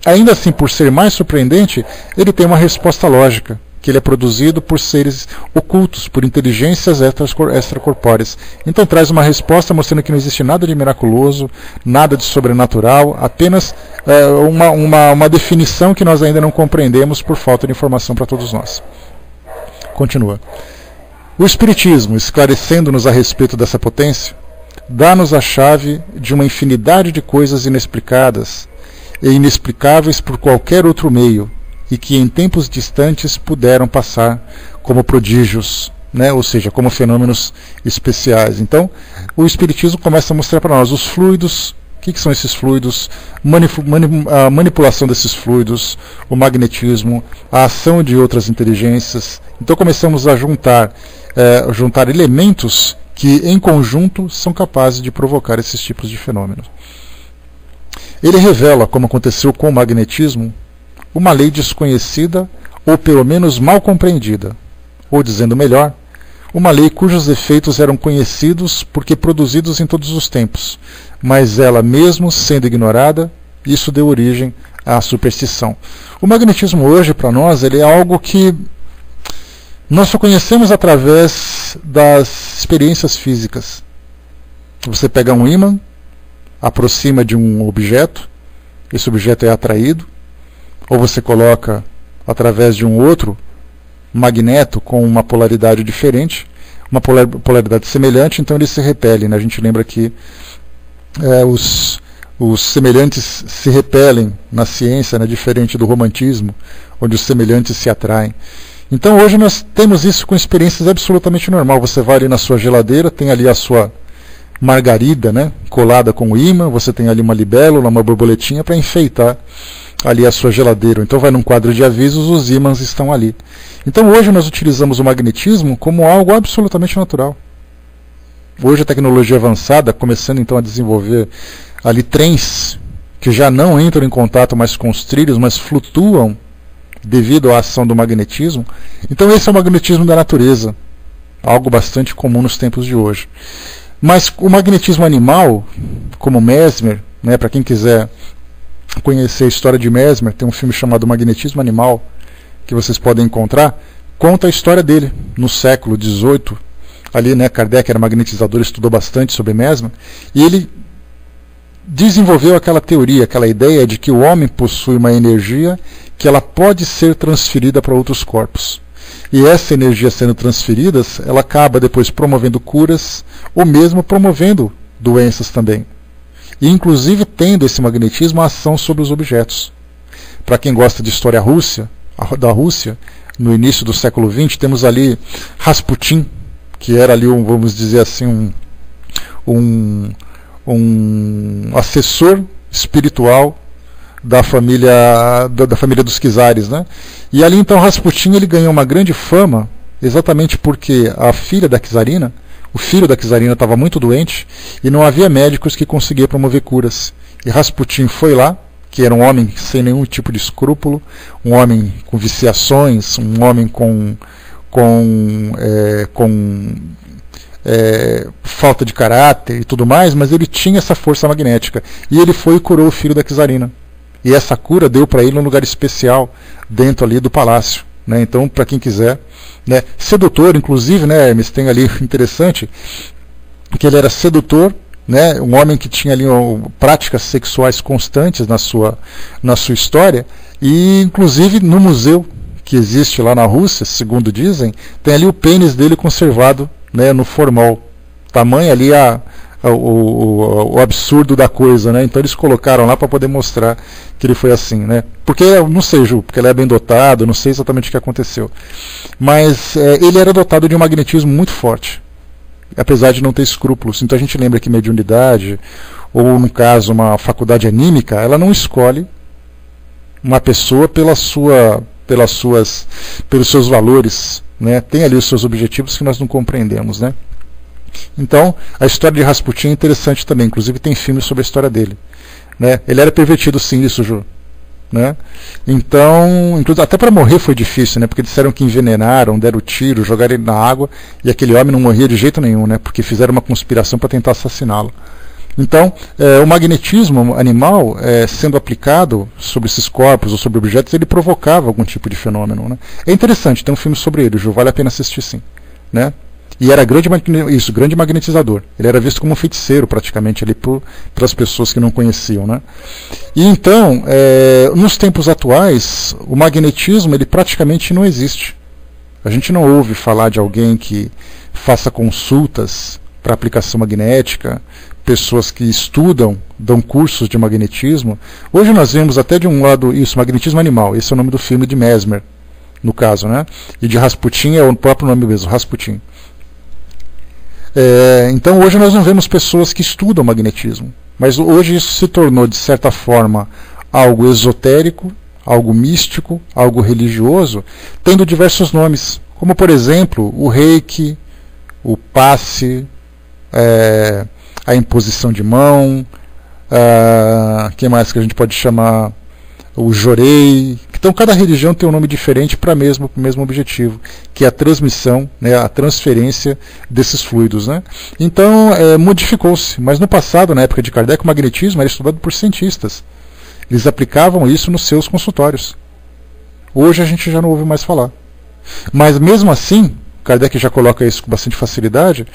ainda assim, por ser mais surpreendente, ele tem uma resposta lógica, que ele é produzido por seres ocultos, por inteligências extracorpóreas. Então traz uma resposta mostrando que não existe nada de miraculoso, nada de sobrenatural, apenas uma definição que nós ainda não compreendemos por falta de informação para todos nós. Continua. O Espiritismo, esclarecendo-nos a respeito dessa potência, dá-nos a chave de uma infinidade de coisas inexplicadas e inexplicáveis por qualquer outro meio, e que em tempos distantes puderam passar como prodígios, né? Ou seja, como fenômenos especiais. Então, o Espiritismo começa a mostrar para nós os fluidos. O que são esses fluidos? A manipulação desses fluidos, o magnetismo, a ação de outras inteligências. Então começamos a juntar elementos que, em conjunto, são capazes de provocar esses tipos de fenômenos. Ele revela, como aconteceu com o magnetismo, uma lei desconhecida ou pelo menos mal compreendida, ou dizendo melhor, uma lei cujos efeitos eram conhecidos porque produzidos em todos os tempos, mas ela mesmo sendo ignorada, isso deu origem à superstição. O magnetismo hoje para nós ele é algo que nós só conhecemos através das experiências físicas. Você pega um ímã, aproxima de um objeto, esse objeto é atraído, ou você coloca através de um outro magneto com uma polaridade diferente, uma polaridade semelhante, então eles se repelem. Né? A gente lembra que os semelhantes se repelem na ciência, né? Diferente do romantismo, onde os semelhantes se atraem. Então hoje nós temos isso com experiências absolutamente normal. Você vai ali na sua geladeira, tem ali a sua margarida, né? Colada com o ímã, você tem ali uma libélula, uma borboletinha para enfeitar ali a sua geladeira. Então vai num quadro de avisos, os ímãs estão ali. Então hoje nós utilizamos o magnetismo como algo absolutamente natural. Hoje a tecnologia avançada, começando então a desenvolver ali trens que já não entram em contato mais com os trilhos, mas flutuam devido à ação do magnetismo. Então esse é o magnetismo da natureza, algo bastante comum nos tempos de hoje. Mas o magnetismo animal, como Mesmer, né, para quem quiser conhecer a história de Mesmer, tem um filme chamado Magnetismo Animal, que vocês podem encontrar, conta a história dele no século XVIII, ali, né, Kardec era magnetizador, estudou bastante sobre Mesmer, e ele desenvolveu aquela teoria, aquela ideia de que o homem possui uma energia que ela pode ser transferida para outros corpos. E essa energia sendo transferida, ela acaba depois promovendo curas, ou mesmo promovendo doenças também. E inclusive tendo esse magnetismo a ação sobre os objetos. Para quem gosta de história da Rússia, no início do século XX, temos ali Rasputin, que era ali, vamos dizer assim, um assessor espiritual da família dos czares, né? E ali então Rasputin ele ganhou uma grande fama exatamente porque a filha da czarina, o filho da czarina estava muito doente e não havia médicos que conseguiam promover curas. E Rasputin foi lá, que era um homem sem nenhum tipo de escrúpulo, um homem com viciações, um homem com falta de caráter e tudo mais, mas ele tinha essa força magnética. E ele foi e curou o filho da czarina. E essa cura deu para ele um lugar especial dentro ali do palácio. Né? Então, para quem quiser, né? Sedutor, inclusive, né, Hermes, tem ali interessante que ele era sedutor, né, um homem que tinha ali práticas sexuais constantes na sua história, e inclusive no museu que existe lá na Rússia, segundo dizem, tem ali o pênis dele conservado, né, no formol. Tamanho ali o absurdo da coisa, né? Então eles colocaram lá para poder mostrar que ele foi assim, né? Porque, não sei, Ju, porque ele é bem dotado, não sei exatamente o que aconteceu. Mas ele era dotado de um magnetismo muito forte, apesar de não ter escrúpulos. Então a gente lembra que mediunidade, ou no caso uma faculdade anímica, ela não escolhe uma pessoa pelos seus valores, né? Tem ali os seus objetivos que nós não compreendemos, né? Então, a história de Rasputin é interessante também, inclusive tem filmes sobre a história dele, né? Ele era pervertido, sim, isso, Ju, né? Então, até para morrer foi difícil, né? Porque disseram que envenenaram, deram tiro, jogaram ele na água, e aquele homem não morria de jeito nenhum, né? Porque fizeram uma conspiração para tentar assassiná-lo. Então, o magnetismo animal, sendo aplicado sobre esses corpos ou sobre objetos, ele provocava algum tipo de fenômeno, né? É interessante, tem um filme sobre ele, Ju, vale a pena assistir, sim, né? E era grande magnetizador. Ele era visto como um feiticeiro, praticamente, ali pelas pessoas que não conheciam, né? E então, nos tempos atuais, o magnetismo ele praticamente não existe. A gente não ouve falar de alguém que faça consultas para aplicação magnética, pessoas que estudam, dão cursos de magnetismo. Hoje nós vemos até de um lado isso, magnetismo animal. Esse é o nome do filme de Mesmer, no caso, né? E de Rasputin é o próprio nome mesmo, Rasputin. Então hoje nós não vemos pessoas que estudam magnetismo, mas hoje isso se tornou de certa forma algo esotérico, algo místico, algo religioso, tendo diversos nomes, como por exemplo o reiki, o passe, a imposição de mão, que mais que a gente pode chamar, o jorei. Então cada religião tem um nome diferente para o mesmo objetivo, que é a transmissão, né, a transferência desses fluidos, né? Então modificou-se, mas no passado, na época de Kardec, o magnetismo era estudado por cientistas. Eles aplicavam isso nos seus consultórios. Hoje a gente já não ouve mais falar. Mas mesmo assim, Kardec já coloca isso com bastante facilidade,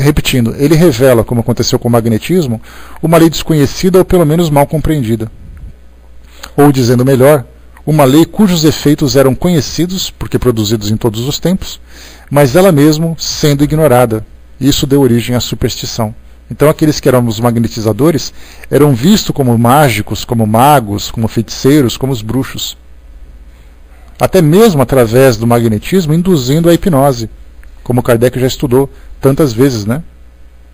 repetindo, ele revela, como aconteceu com o magnetismo, uma lei desconhecida ou pelo menos mal compreendida. Ou dizendo melhor, uma lei cujos efeitos eram conhecidos, porque produzidos em todos os tempos, mas ela mesmo sendo ignorada. Isso deu origem à superstição. Então aqueles que eram os magnetizadores eram vistos como mágicos, como magos, como feiticeiros, como os bruxos. Até mesmo através do magnetismo induzindo a hipnose, como Kardec já estudou tantas vezes, né?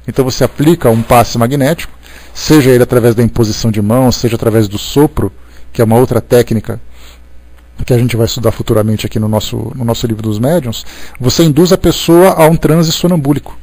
Então você aplica um passe magnético, seja ele através da imposição de mão, seja através do sopro, que é uma outra técnica que a gente vai estudar futuramente aqui no nosso livro dos médiuns, você induz a pessoa a um transe sonambúlico.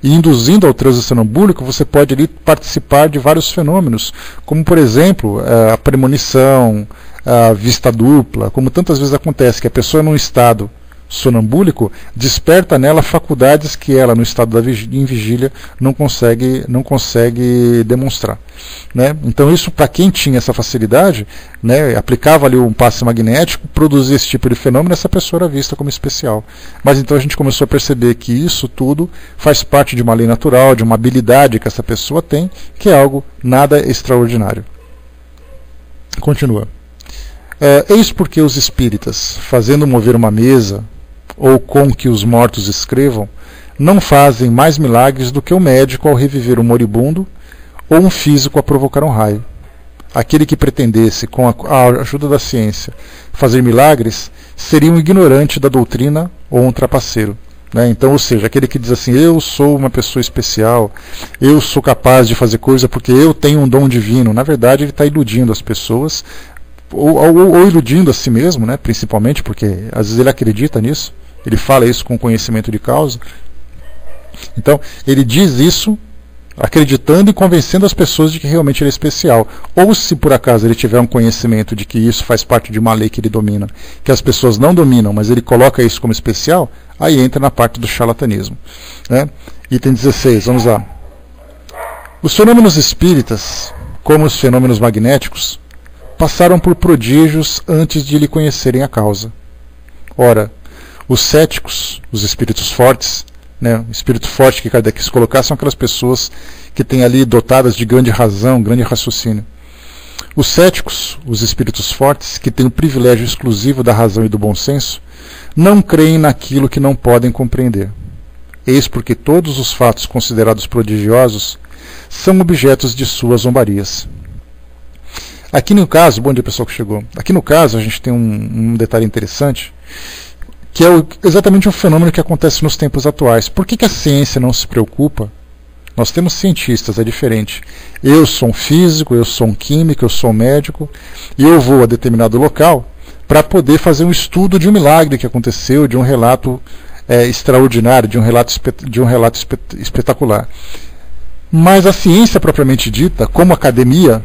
E induzindo ao transe sonambúlico, você pode ali participar de vários fenômenos, como por exemplo, a premonição, a vista dupla, como tantas vezes acontece, que a pessoa num estado sonambúlico, desperta nela faculdades que ela, no estado em vigília, não consegue demonstrar, né? Então isso, para quem tinha essa facilidade, né, aplicava ali um passe magnético, produzia esse tipo de fenômeno, essa pessoa era vista como especial. Mas então a gente começou a perceber que isso tudo faz parte de uma lei natural, de uma habilidade que essa pessoa tem, que é algo nada extraordinário. Continua. Eis porque os espíritas, fazendo mover uma mesa, ou com que os mortos escrevam, não fazem mais milagres do que o médico ao reviver um moribundo, ou um físico a provocar um raio. Aquele que pretendesse, com a ajuda da ciência, fazer milagres, seria um ignorante da doutrina ou um trapaceiro, né? Então, ou seja, aquele que diz assim, eu sou uma pessoa especial, eu sou capaz de fazer coisa porque eu tenho um dom divino, na verdade ele está iludindo as pessoas, ou iludindo a si mesmo, né? Principalmente porque às vezes ele acredita nisso, ele fala isso com conhecimento de causa. Então, ele diz isso acreditando e convencendo as pessoas de que realmente ele é especial. Ou se por acaso ele tiver um conhecimento de que isso faz parte de uma lei que ele domina, que as pessoas não dominam, mas ele coloca isso como especial, aí entra na parte do charlatanismo, né? Item 16, vamos lá. Os fenômenos espíritas, como os fenômenos magnéticos, passaram por prodígios antes de lhe conhecerem a causa. Ora, os céticos, os espíritos fortes, né, o espírito forte que Kardec quis colocar são aquelas pessoas que têm ali dotadas de grande razão, grande raciocínio. Os céticos, os espíritos fortes, que têm o privilégio exclusivo da razão e do bom senso, não creem naquilo que não podem compreender. Eis porque todos os fatos considerados prodigiosos são objetos de suas zombarias. Aqui no caso, bom dia pessoal que chegou, aqui no caso a gente tem um detalhe interessante, que é exatamente um fenômeno que acontece nos tempos atuais. Por que a ciência não se preocupa? Nós temos cientistas, é diferente. Eu sou um físico, eu sou um químico, eu sou um médico, e eu vou a determinado local para poder fazer um estudo de um milagre que aconteceu, de um relato extraordinário, de um relato espetacular. Mas a ciência propriamente dita, como academia,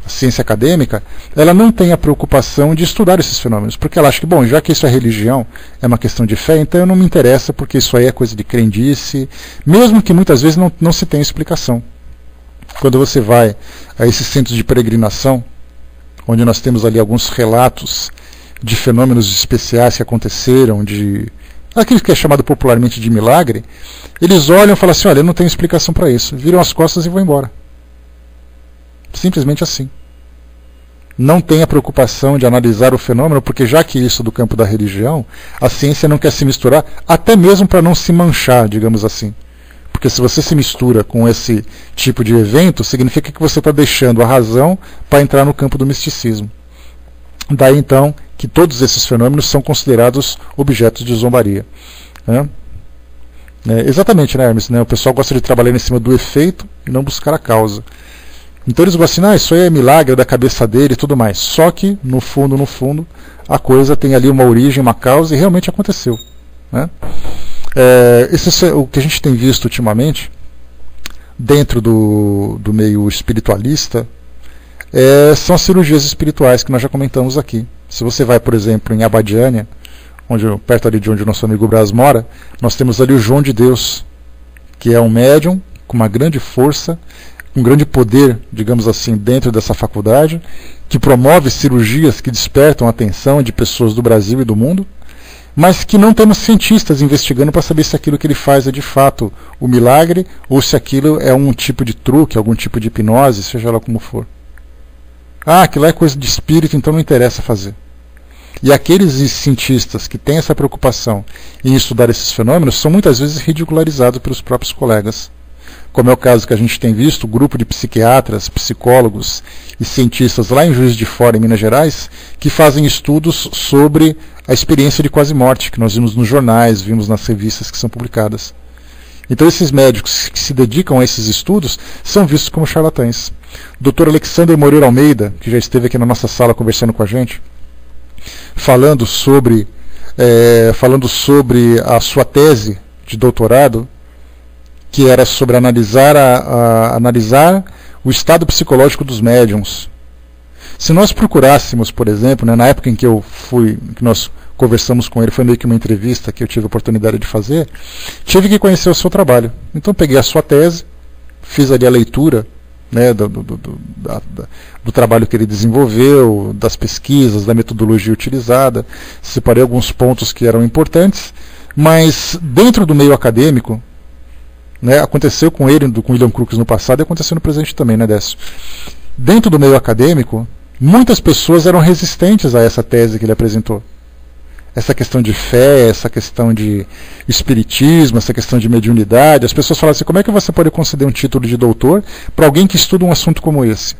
a ciência acadêmica, ela não tem a preocupação de estudar esses fenômenos, porque ela acha que, bom, já que isso é religião, é uma questão de fé, então não me interessa, porque isso aí é coisa de crendice, mesmo que muitas vezes não se tenha explicação. Quando você vai a esses centros de peregrinação, onde nós temos ali alguns relatos de fenômenos especiais que aconteceram, aquilo que é chamado popularmente de milagre, eles olham e falam assim, olha, eu não tenho explicação para isso, viram as costas e vão embora. Simplesmente assim. Não tem a preocupação de analisar o fenômeno, porque já que isso é do campo da religião, a ciência não quer se misturar, até mesmo para não se manchar, digamos assim. Porque se você se mistura com esse tipo de evento, significa que você está deixando a razão para entrar no campo do misticismo. Daí então que todos esses fenômenos são considerados objetos de zombaria, né? Exatamente, né, Hermes? Né? O pessoal gosta de trabalhar em cima do efeito e não buscar a causa. Então eles gostam assim, isso aí é milagre da cabeça dele e tudo mais. Só que, no fundo, a coisa tem ali uma origem, uma causa, e realmente aconteceu, né? O que a gente tem visto ultimamente, dentro do meio espiritualista, são as cirurgias espirituais que nós já comentamos aqui. Se você vai, por exemplo, em Abadiânia, perto ali de onde o nosso amigo Braz mora, nós temos ali o João de Deus, que é um médium com uma grande força, um grande poder, digamos assim, dentro dessa faculdade, que promove cirurgias que despertam a atenção de pessoas do Brasil e do mundo, mas que não temos cientistas investigando para saber se aquilo que ele faz é de fato o milagre, ou se aquilo é um tipo de truque, algum tipo de hipnose, seja lá como for. Aquilo é coisa de espírito, então não interessa fazer. E aqueles cientistas que têm essa preocupação em estudar esses fenômenos são muitas vezes ridicularizados pelos próprios colegas. Como é o caso que a gente tem visto, o grupo de psiquiatras, psicólogos e cientistas lá em Juiz de Fora, em Minas Gerais, que fazem estudos sobre a experiência de quase morte, que nós vimos nos jornais, vimos nas revistas que são publicadas. Então esses médicos que se dedicam a esses estudos são vistos como charlatães. O Dr. Alexandre Moreira Almeida, que já esteve aqui na nossa sala conversando com a gente, falando sobre a sua tese de doutorado, que era sobre analisar o estado psicológico dos médiums. Se nós procurássemos, por exemplo, na época em que nós conversamos com ele, foi meio que uma entrevista que eu tive a oportunidade de fazer, tive que conhecer o seu trabalho. Então peguei a sua tese, fiz ali a leitura, né, do trabalho que ele desenvolveu, das pesquisas, da metodologia utilizada, separei alguns pontos que eram importantes, mas dentro do meio acadêmico, né, aconteceu com ele, com o William Crookes no passado, e aconteceu no presente também, né, Décio? Dentro do meio acadêmico, muitas pessoas eram resistentes a essa tese que ele apresentou. Essa questão de fé, essa questão de espiritismo, essa questão de mediunidade, as pessoas falavam assim, como é que você pode conceder um título de doutor para alguém que estuda um assunto como esse?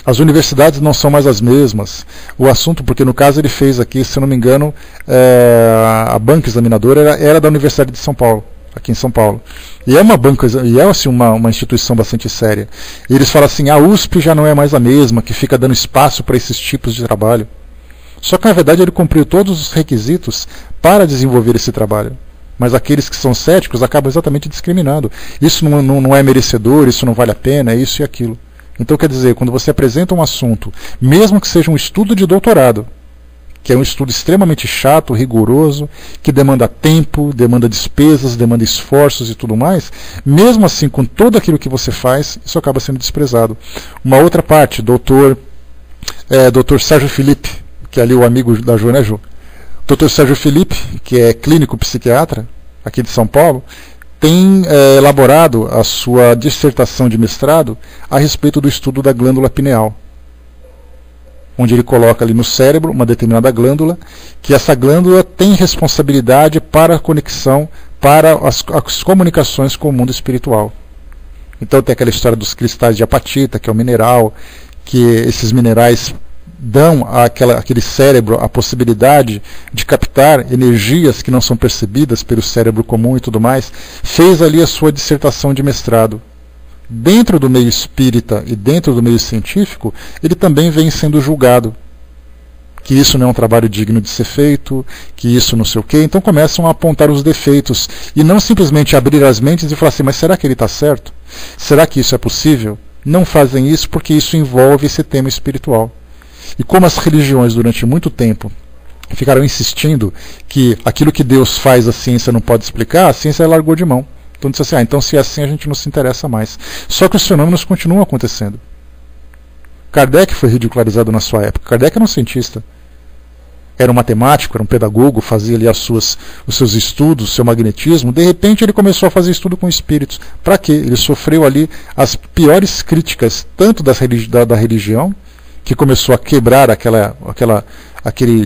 As universidades não são mais as mesmas. O assunto, porque no caso ele fez aqui, se eu não me engano, a banca examinadora era da Universidade de São Paulo, aqui em São Paulo. E é uma banca, e é assim, uma instituição bastante séria. E eles falam assim, a USP já não é mais a mesma, que fica dando espaço para esses tipos de trabalho. Só que na verdade ele cumpriu todos os requisitos para desenvolver esse trabalho. Mas aqueles que são céticos acabam exatamente discriminando. Isso não é merecedor, isso não vale a pena, é isso e aquilo. Então quer dizer, quando você apresenta um assunto, mesmo que seja um estudo de doutorado, que é um estudo extremamente chato, rigoroso, que demanda tempo, demanda despesas, demanda esforços e tudo mais, mesmo assim, com tudo aquilo que você faz, isso acaba sendo desprezado. Uma outra parte, Dr. Sérgio Felipe, que é ali o amigo da Ju, né, Ju? Dr. Sérgio Felipe, que é clínico psiquiatra, aqui de São Paulo, tem elaborado a sua dissertação de mestrado a respeito do estudo da glândula pineal, onde ele coloca ali no cérebro uma determinada glândula, que essa glândula tem responsabilidade para a conexão, para as comunicações com o mundo espiritual. Então tem aquela história dos cristais de apatita, que é um mineral, que esses minerais dão àquele cérebro a possibilidade de captar energias que não são percebidas pelo cérebro comum e tudo mais. Fez ali a sua dissertação de mestrado. Dentro do meio espírita e dentro do meio científico, ele também vem sendo julgado. Que isso não é um trabalho digno de ser feito, que isso não sei o quê. Então começam a apontar os defeitos e não simplesmente abrir as mentes e falar assim, mas será que ele está certo? Será que isso é possível? Não fazem isso porque isso envolve esse tema espiritual. E como as religiões durante muito tempo ficaram insistindo que aquilo que Deus faz a ciência não pode explicar, a ciência largou de mão. Então disse assim, então se é assim a gente não se interessa mais. Só que os fenômenos continuam acontecendo. Kardec foi ridicularizado na sua época. Kardec era um cientista. Era um matemático, era um pedagogo, fazia ali os seus estudos, o seu magnetismo. De repente ele começou a fazer estudo com espíritos. Para quê? Ele sofreu ali as piores críticas, tanto da religião, que começou a quebrar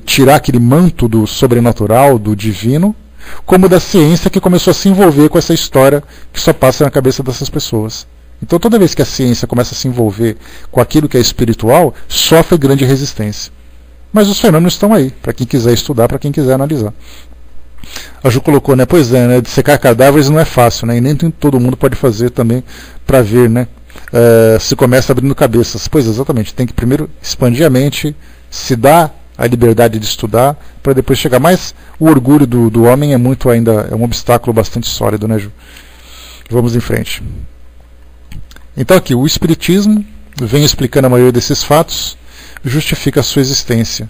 tirar aquele manto do sobrenatural, do divino, como da ciência, que começou a se envolver com essa história que só passa na cabeça dessas pessoas. Então toda vez que a ciência começa a se envolver com aquilo que é espiritual, sofre grande resistência. Mas os fenômenos estão aí, para quem quiser estudar, para quem quiser analisar. A Ju colocou, né? Pois é, né? Dissecar cadáveres não é fácil, né? E nem todo mundo pode fazer também para ver, né? Se começa abrindo cabeças. Pois exatamente, tem que primeiro expandir a mente, se dar a liberdade de estudar, para depois chegar. Mas o orgulho do homem é um obstáculo bastante sólido, né, Ju? Vamos em frente. Então aqui, o Espiritismo vem explicando a maioria desses fatos, justifica a sua existência.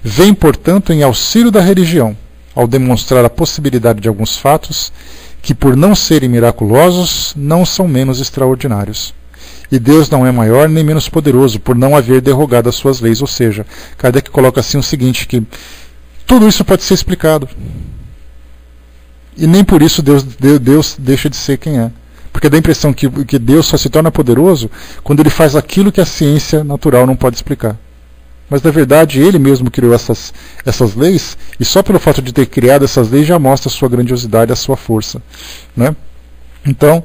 Vem, portanto, em auxílio da religião, ao demonstrar a possibilidade de alguns fatos que, por não serem miraculosos, não são menos extraordinários. E Deus não é maior nem menos poderoso por não haver derrogado as suas leis. Ou seja, Kardec coloca assim o seguinte, que tudo isso pode ser explicado. E nem por isso Deus deixa de ser quem é. Porque dá a impressão que Deus só se torna poderoso quando ele faz aquilo que a ciência natural não pode explicar. Mas na verdade ele mesmo criou essas leis, e só pelo fato de ter criado essas leis já mostra a sua grandiosidade, a sua força, né? Então,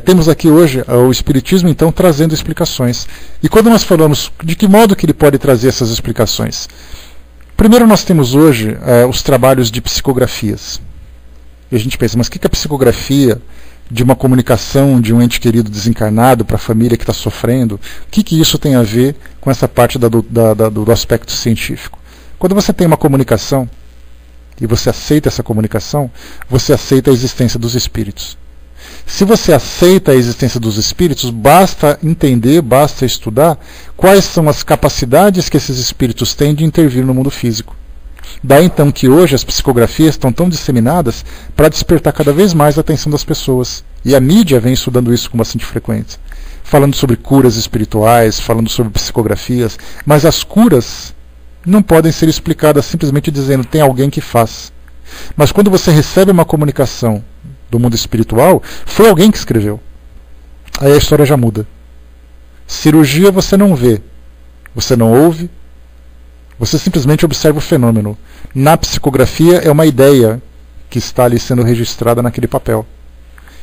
temos aqui hoje o Espiritismo então trazendo explicações. E quando nós falamos de que modo que ele pode trazer essas explicações? Primeiro nós temos hoje os trabalhos de psicografias. E a gente pensa, mas o que é a psicografia de uma comunicação de um ente querido desencarnado para a família que está sofrendo? O que isso tem a ver com essa parte do aspecto científico? Quando você tem uma comunicação, e você aceita essa comunicação, você aceita a existência dos espíritos. Se você aceita a existência dos espíritos, basta entender, basta estudar quais são as capacidades que esses espíritos têm de intervir no mundo físico. Daí então que hoje as psicografias estão tão disseminadas para despertar cada vez mais a atenção das pessoas. E a mídia vem estudando isso com bastante frequência. Falando sobre curas espirituais, falando sobre psicografias, mas as curas não podem ser explicadas simplesmente dizendo tem alguém que faz. Mas quando você recebe uma comunicação do mundo espiritual, foi alguém que escreveu. Aí a história já muda. Cirurgia você não vê, você não ouve, você simplesmente observa o fenômeno. Na psicografia é uma ideia que está ali sendo registrada naquele papel,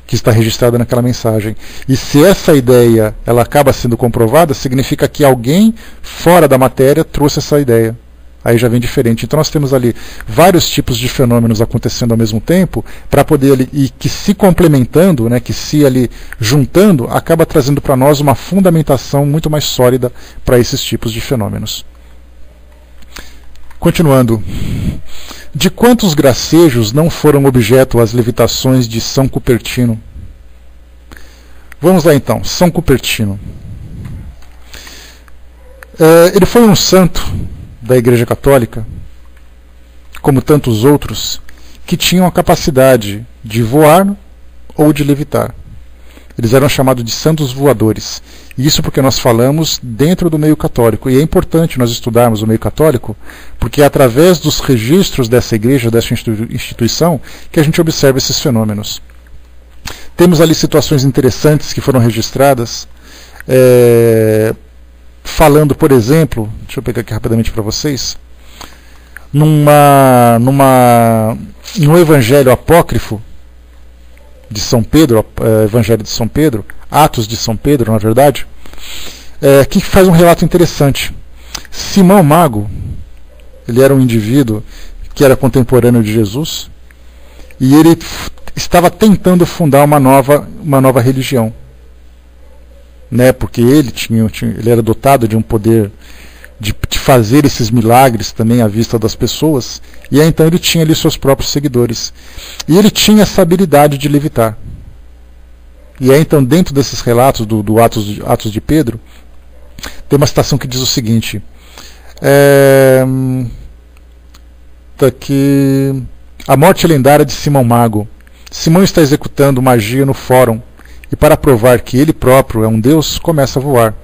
que está registrada naquela mensagem. E se essa ideia ela acaba sendo comprovada, significa que alguém fora da matéria trouxe essa ideia. Aí já vem diferente. Então nós temos ali vários tipos de fenômenos acontecendo ao mesmo tempo, para poder ali, e que se complementando, né, que se ali juntando, acaba trazendo para nós uma fundamentação muito mais sólida para esses tipos de fenômenos. Continuando. De quantos gracejos não foram objeto as levitações de São Cupertino? Vamos lá então, São Cupertino. Ele foi um santo da Igreja Católica, como tantos outros, que tinham a capacidade de voar ou de levitar. Eles eram chamados de santos voadores. Isso porque nós falamos dentro do meio católico. E é importante nós estudarmos o meio católico, porque é através dos registros dessa igreja, dessa instituição, que a gente observa esses fenômenos. Temos ali situações interessantes que foram registradas, falando, por exemplo, deixa eu pegar aqui rapidamente para vocês, num evangelho apócrifo de São Pedro, Evangelho de São Pedro, Atos de São Pedro, na verdade, que faz um relato interessante. Simão Mago, ele era um indivíduo que era contemporâneo de Jesus, e ele estava tentando fundar uma nova religião, né, porque ele era dotado de um poder de fazer esses milagres também à vista das pessoas, e aí, então ele tinha ali seus próprios seguidores. E ele tinha essa habilidade de levitar. E aí, então, dentro desses relatos do Atos de Pedro, tem uma citação que diz o seguinte: tá aqui, a morte lendária de Simão Mago. Simão está executando magia no fórum, e para provar que ele próprio é um deus, começa a voar.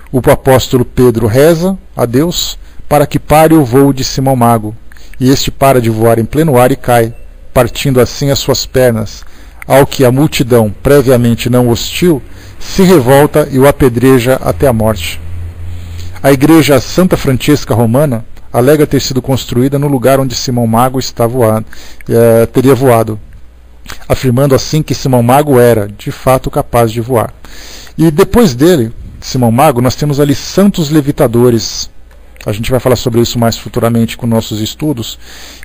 O apóstolo Pedro reza a Deus para que pare o voo de Simão Mago, e este para de voar em pleno ar e cai, partindo assim as suas pernas, ao que a multidão, previamente não hostil, se revolta e o apedreja até a morte. A igreja Santa Francesca Romana alega ter sido construída no lugar onde Simão Mago teria voado, afirmando assim que Simão Mago era, de fato, capaz de voar. E depois dele, Simão Mago, nós temos ali santos levitadores. A gente vai falar sobre isso mais futuramente com nossos estudos,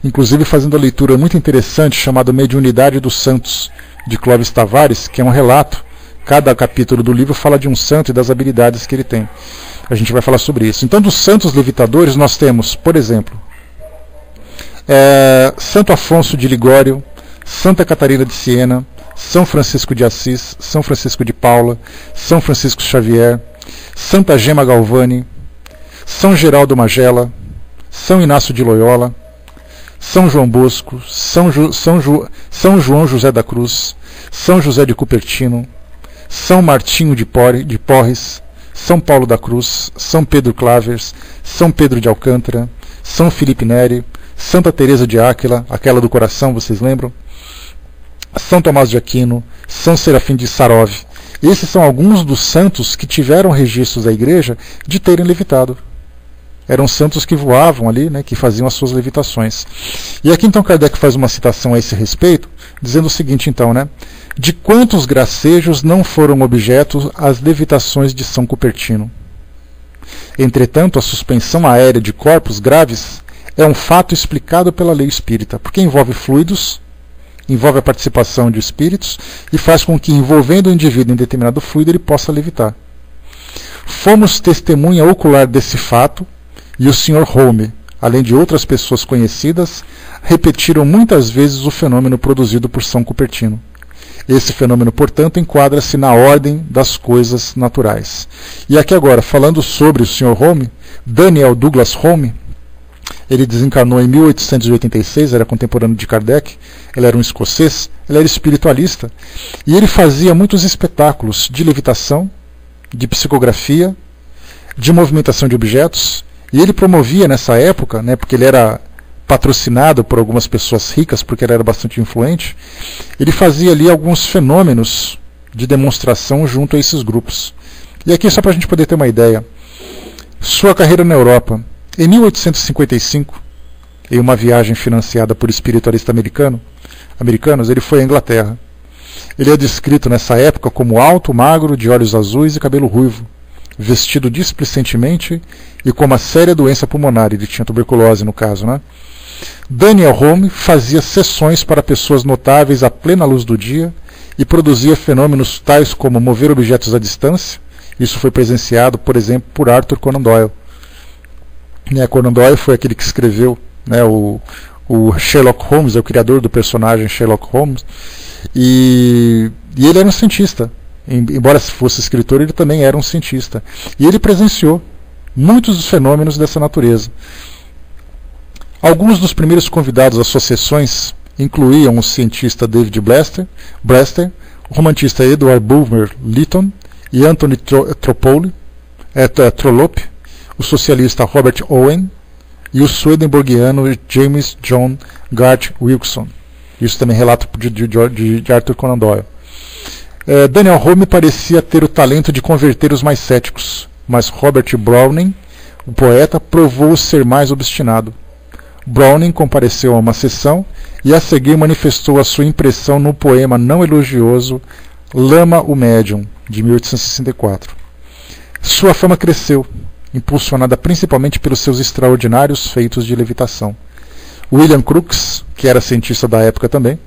inclusive fazendo a leitura muito interessante chamada Mediunidade dos Santos, de Clóvis Tavares, que é um relato. Cada capítulo do livro fala de um santo e das habilidades que ele tem. A gente vai falar sobre isso. Então, dos santos levitadores, nós temos, por exemplo, Santo Afonso de Ligório, Santa Catarina de Siena, São Francisco de Assis, São Francisco de Paula, São Francisco Xavier, Santa Gema Galvani, São Geraldo Magela, São Inácio de Loyola, São João Bosco, São João José da Cruz, São José de Cupertino, São Martinho de Porres, São Paulo da Cruz, São Pedro Clavers, São Pedro de Alcântara, São Felipe Neri, Santa Teresa de Áquila, aquela do coração, vocês lembram? São Tomás de Aquino, São Serafim de Sarov. Esses são alguns dos santos que tiveram registros da igreja de terem levitado. Eram santos que voavam ali, né, que faziam as suas levitações. E aqui então Kardec faz uma citação a esse respeito, dizendo o seguinte então, né? De quantos gracejos não foram objeto as levitações de São Cupertino? Entretanto, a suspensão aérea de corpos graves é um fato explicado pela lei espírita, porque envolve fluidos, envolve a participação de espíritos e faz com que, envolvendo o indivíduo em determinado fluido, ele possa levitar. Fomos testemunha ocular desse fato, e o Sr. Home, além de outras pessoas conhecidas, repetiram muitas vezes o fenômeno produzido por São Cupertino. Esse fenômeno, portanto, enquadra-se na ordem das coisas naturais. E aqui agora, falando sobre o Sr. Home, Daniel Douglas Home, ele desencarnou em 1886, era contemporâneo de Kardec, ele era um escocês, ele era espiritualista, e ele fazia muitos espetáculos de levitação, de psicografia, de movimentação de objetos, e ele promovia nessa época, né, porque ele era patrocinado por algumas pessoas ricas, porque ele era bastante influente, ele fazia ali alguns fenômenos de demonstração junto a esses grupos. E aqui só para a gente poder ter uma ideia, sua carreira na Europa. Em 1855, em uma viagem financiada por espiritualistas americanos, ele foi à Inglaterra. Ele é descrito nessa época como alto, magro, de olhos azuis e cabelo ruivo, vestido displicentemente e com uma séria doença pulmonar. Ele tinha tuberculose no caso, né? Daniel Home fazia sessões para pessoas notáveis à plena luz do dia e produzia fenômenos tais como mover objetos à distância. Isso foi presenciado, por exemplo, por Arthur Conan Doyle. Conan Doyle foi aquele que escreveu, né, o Sherlock Holmes, é o criador do personagem Sherlock Holmes, e ele era um cientista. Embora fosse escritor, ele também era um cientista. E ele presenciou muitos dos fenômenos dessa natureza. Alguns dos primeiros convidados às suas sessões incluíam o cientista David Brewster, o romantista Edward Bulwer Lytton e Anthony Trollope, o socialista Robert Owen e o swedenborgiano James John Garth Wilson. Isso também relato de Arthur Conan Doyle. Daniel Home parecia ter o talento de converter os mais céticos, mas Robert Browning, o poeta, provou ser mais obstinado. Browning compareceu a uma sessão e a seguir manifestou a sua impressão no poema não elogioso Lama o Médium, de 1864. Sua fama cresceu, impulsionada principalmente pelos seus extraordinários feitos de levitação. William Crookes, que era cientista da época também,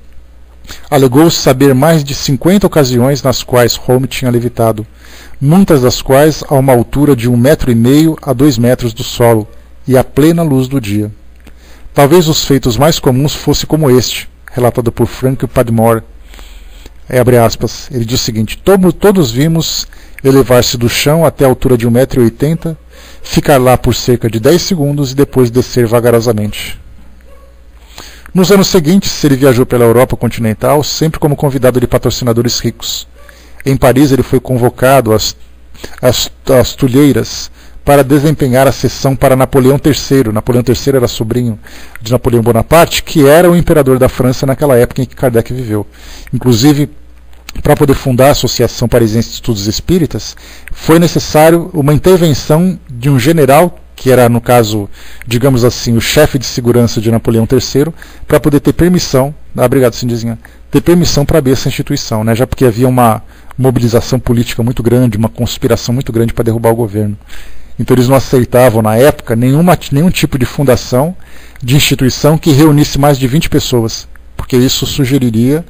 alegou saber mais de 50 ocasiões nas quais Home tinha levitado, muitas das quais a uma altura de 1,5 m a 2 metros do solo e à plena luz do dia. Talvez os feitos mais comuns fossem como este, relatado por Frank Padmore. Abre aspas, ele diz o seguinte: todos vimos elevar-se do chão até a altura de 1,80 m, ficar lá por cerca de 10 segundos e depois descer vagarosamente. Nos anos seguintes, ele viajou pela Europa continental, sempre como convidado de patrocinadores ricos. Em Paris, ele foi convocado às Tulheiras para desempenhar a sessão para Napoleão III. Napoleão III era sobrinho de Napoleão Bonaparte, que era o imperador da França naquela época em que Kardec viveu. Inclusive, para poder fundar a Associação Parisiense de Estudos Espíritas, foi necessário uma intervenção de um general, que era, no caso, digamos assim, o chefe de segurança de Napoleão III, para poder ter permissão, obrigado, Cindizinha, ter permissão para abrir essa instituição, né, já porque havia uma mobilização política muito grande, uma conspiração muito grande para derrubar o governo. Então eles não aceitavam, na época, nenhum tipo de fundação, de instituição que reunisse mais de 20 pessoas, porque isso sugeriria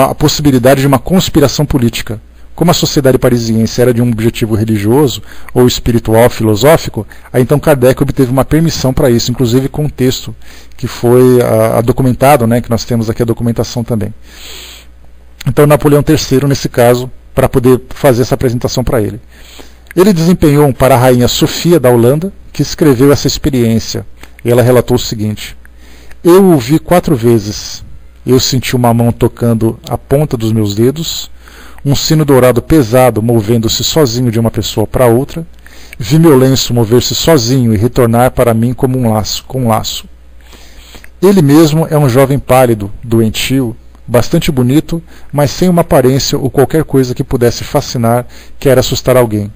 a possibilidade de uma conspiração política. Como a sociedade parisiense era de um objetivo religioso, ou espiritual, filosófico, aí então Kardec obteve uma permissão para isso, inclusive com um texto que foi documentado, né, que nós temos aqui a documentação também. Então Napoleão III, nesse caso, para poder fazer essa apresentação para ele. Ele desempenhou para a rainha Sofia da Holanda, que escreveu essa experiência. Ela relatou o seguinte: eu o vi 4 vezes. Eu senti uma mão tocando a ponta dos meus dedos, um sino dourado pesado movendo-se sozinho de uma pessoa para outra, vi meu lenço mover-se sozinho e retornar para mim como com um laço. Ele mesmo é um jovem pálido, doentio, bastante bonito, mas sem uma aparência ou qualquer coisa que pudesse fascinar, quer assustar alguém.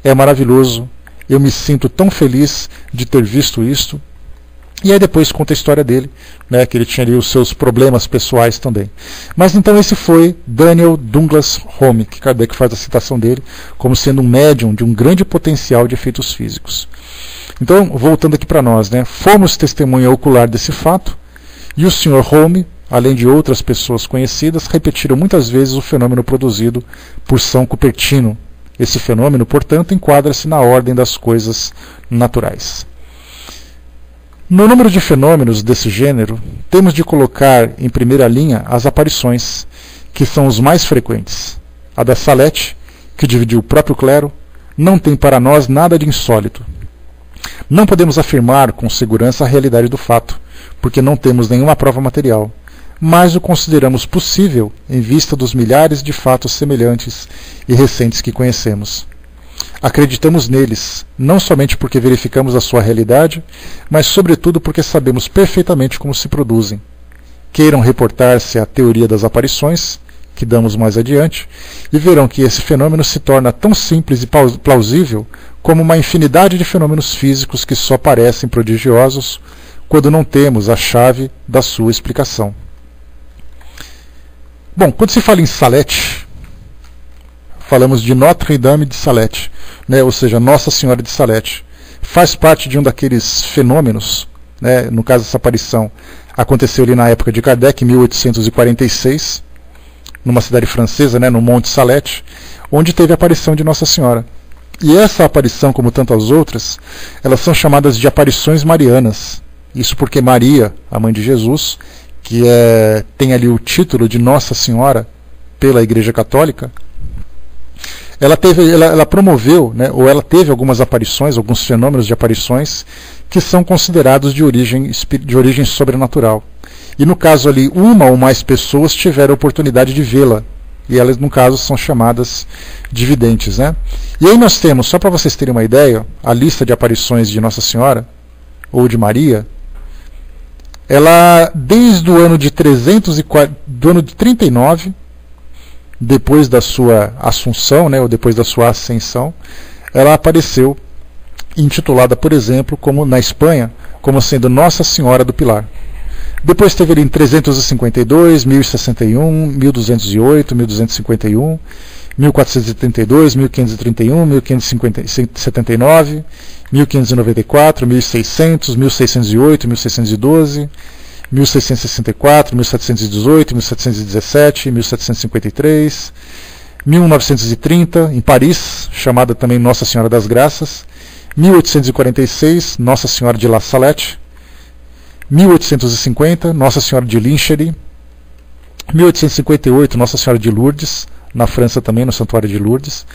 É maravilhoso, eu me sinto tão feliz de ter visto isto. E aí depois conta a história dele, né, que ele tinha ali os seus problemas pessoais também. Mas então esse foi Daniel Douglas Home, que Kardec faz a citação dele como sendo um médium de um grande potencial de efeitos físicos. Então, voltando aqui para nós, né, fomos testemunha ocular desse fato, e o Sr. Home, além de outras pessoas conhecidas, repetiram muitas vezes o fenômeno produzido por São Cupertino. Esse fenômeno, portanto, enquadra-se na ordem das coisas naturais. No número de fenômenos desse gênero, temos de colocar em primeira linha as aparições, que são os mais frequentes. A da Salete, que dividiu o próprio clero, não tem para nós nada de insólito. Não podemos afirmar com segurança a realidade do fato, porque não temos nenhuma prova material, mas o consideramos possível em vista dos milhares de fatos semelhantes e recentes que conhecemos. Acreditamos neles, não somente porque verificamos a sua realidade, mas sobretudo porque sabemos perfeitamente como se produzem. Queiram reportar-se à teoria das aparições, que damos mais adiante, e verão que esse fenômeno se torna tão simples e plausível como uma infinidade de fenômenos físicos que só parecem prodigiosos quando não temos a chave da sua explicação. Bom, quando se fala em Salete, falamos de Notre-Dame de Salete, né, ou seja, Nossa Senhora de Salete. Faz parte de um daqueles fenômenos, né, no caso dessa aparição, aconteceu ali na época de Kardec, em 1846, numa cidade francesa, né, no Monte Salete, onde teve a aparição de Nossa Senhora. E essa aparição, como tantas outras, elas são chamadas de aparições marianas. Isso porque Maria, a mãe de Jesus, que tem ali o título de Nossa Senhora pela Igreja Católica, ela promoveu, né, ou ela teve algumas aparições, alguns fenômenos de aparições que são considerados de origem sobrenatural. E no caso ali, uma ou mais pessoas tiveram a oportunidade de vê-la. E elas, no caso, são chamadas de videntes, né? E aí nós temos, só para vocês terem uma ideia, a lista de aparições de Nossa Senhora, ou de Maria, ela, desde o ano de 39, depois da sua assunção, né, ou depois da sua ascensão, ela apareceu intitulada, por exemplo, como na Espanha, como sendo Nossa Senhora do Pilar. Depois teve ali em 352, 1061, 1208, 1251, 1432, 1531, 1579, 1594, 1600, 1608, 1612, 1664, 1718, 1717, 1753, 1930, em Paris, chamada também Nossa Senhora das Graças, 1846, Nossa Senhora de La Salette, 1850, Nossa Senhora de Linchery, 1858, Nossa Senhora de Lourdes, na França também, no Santuário de Lourdes,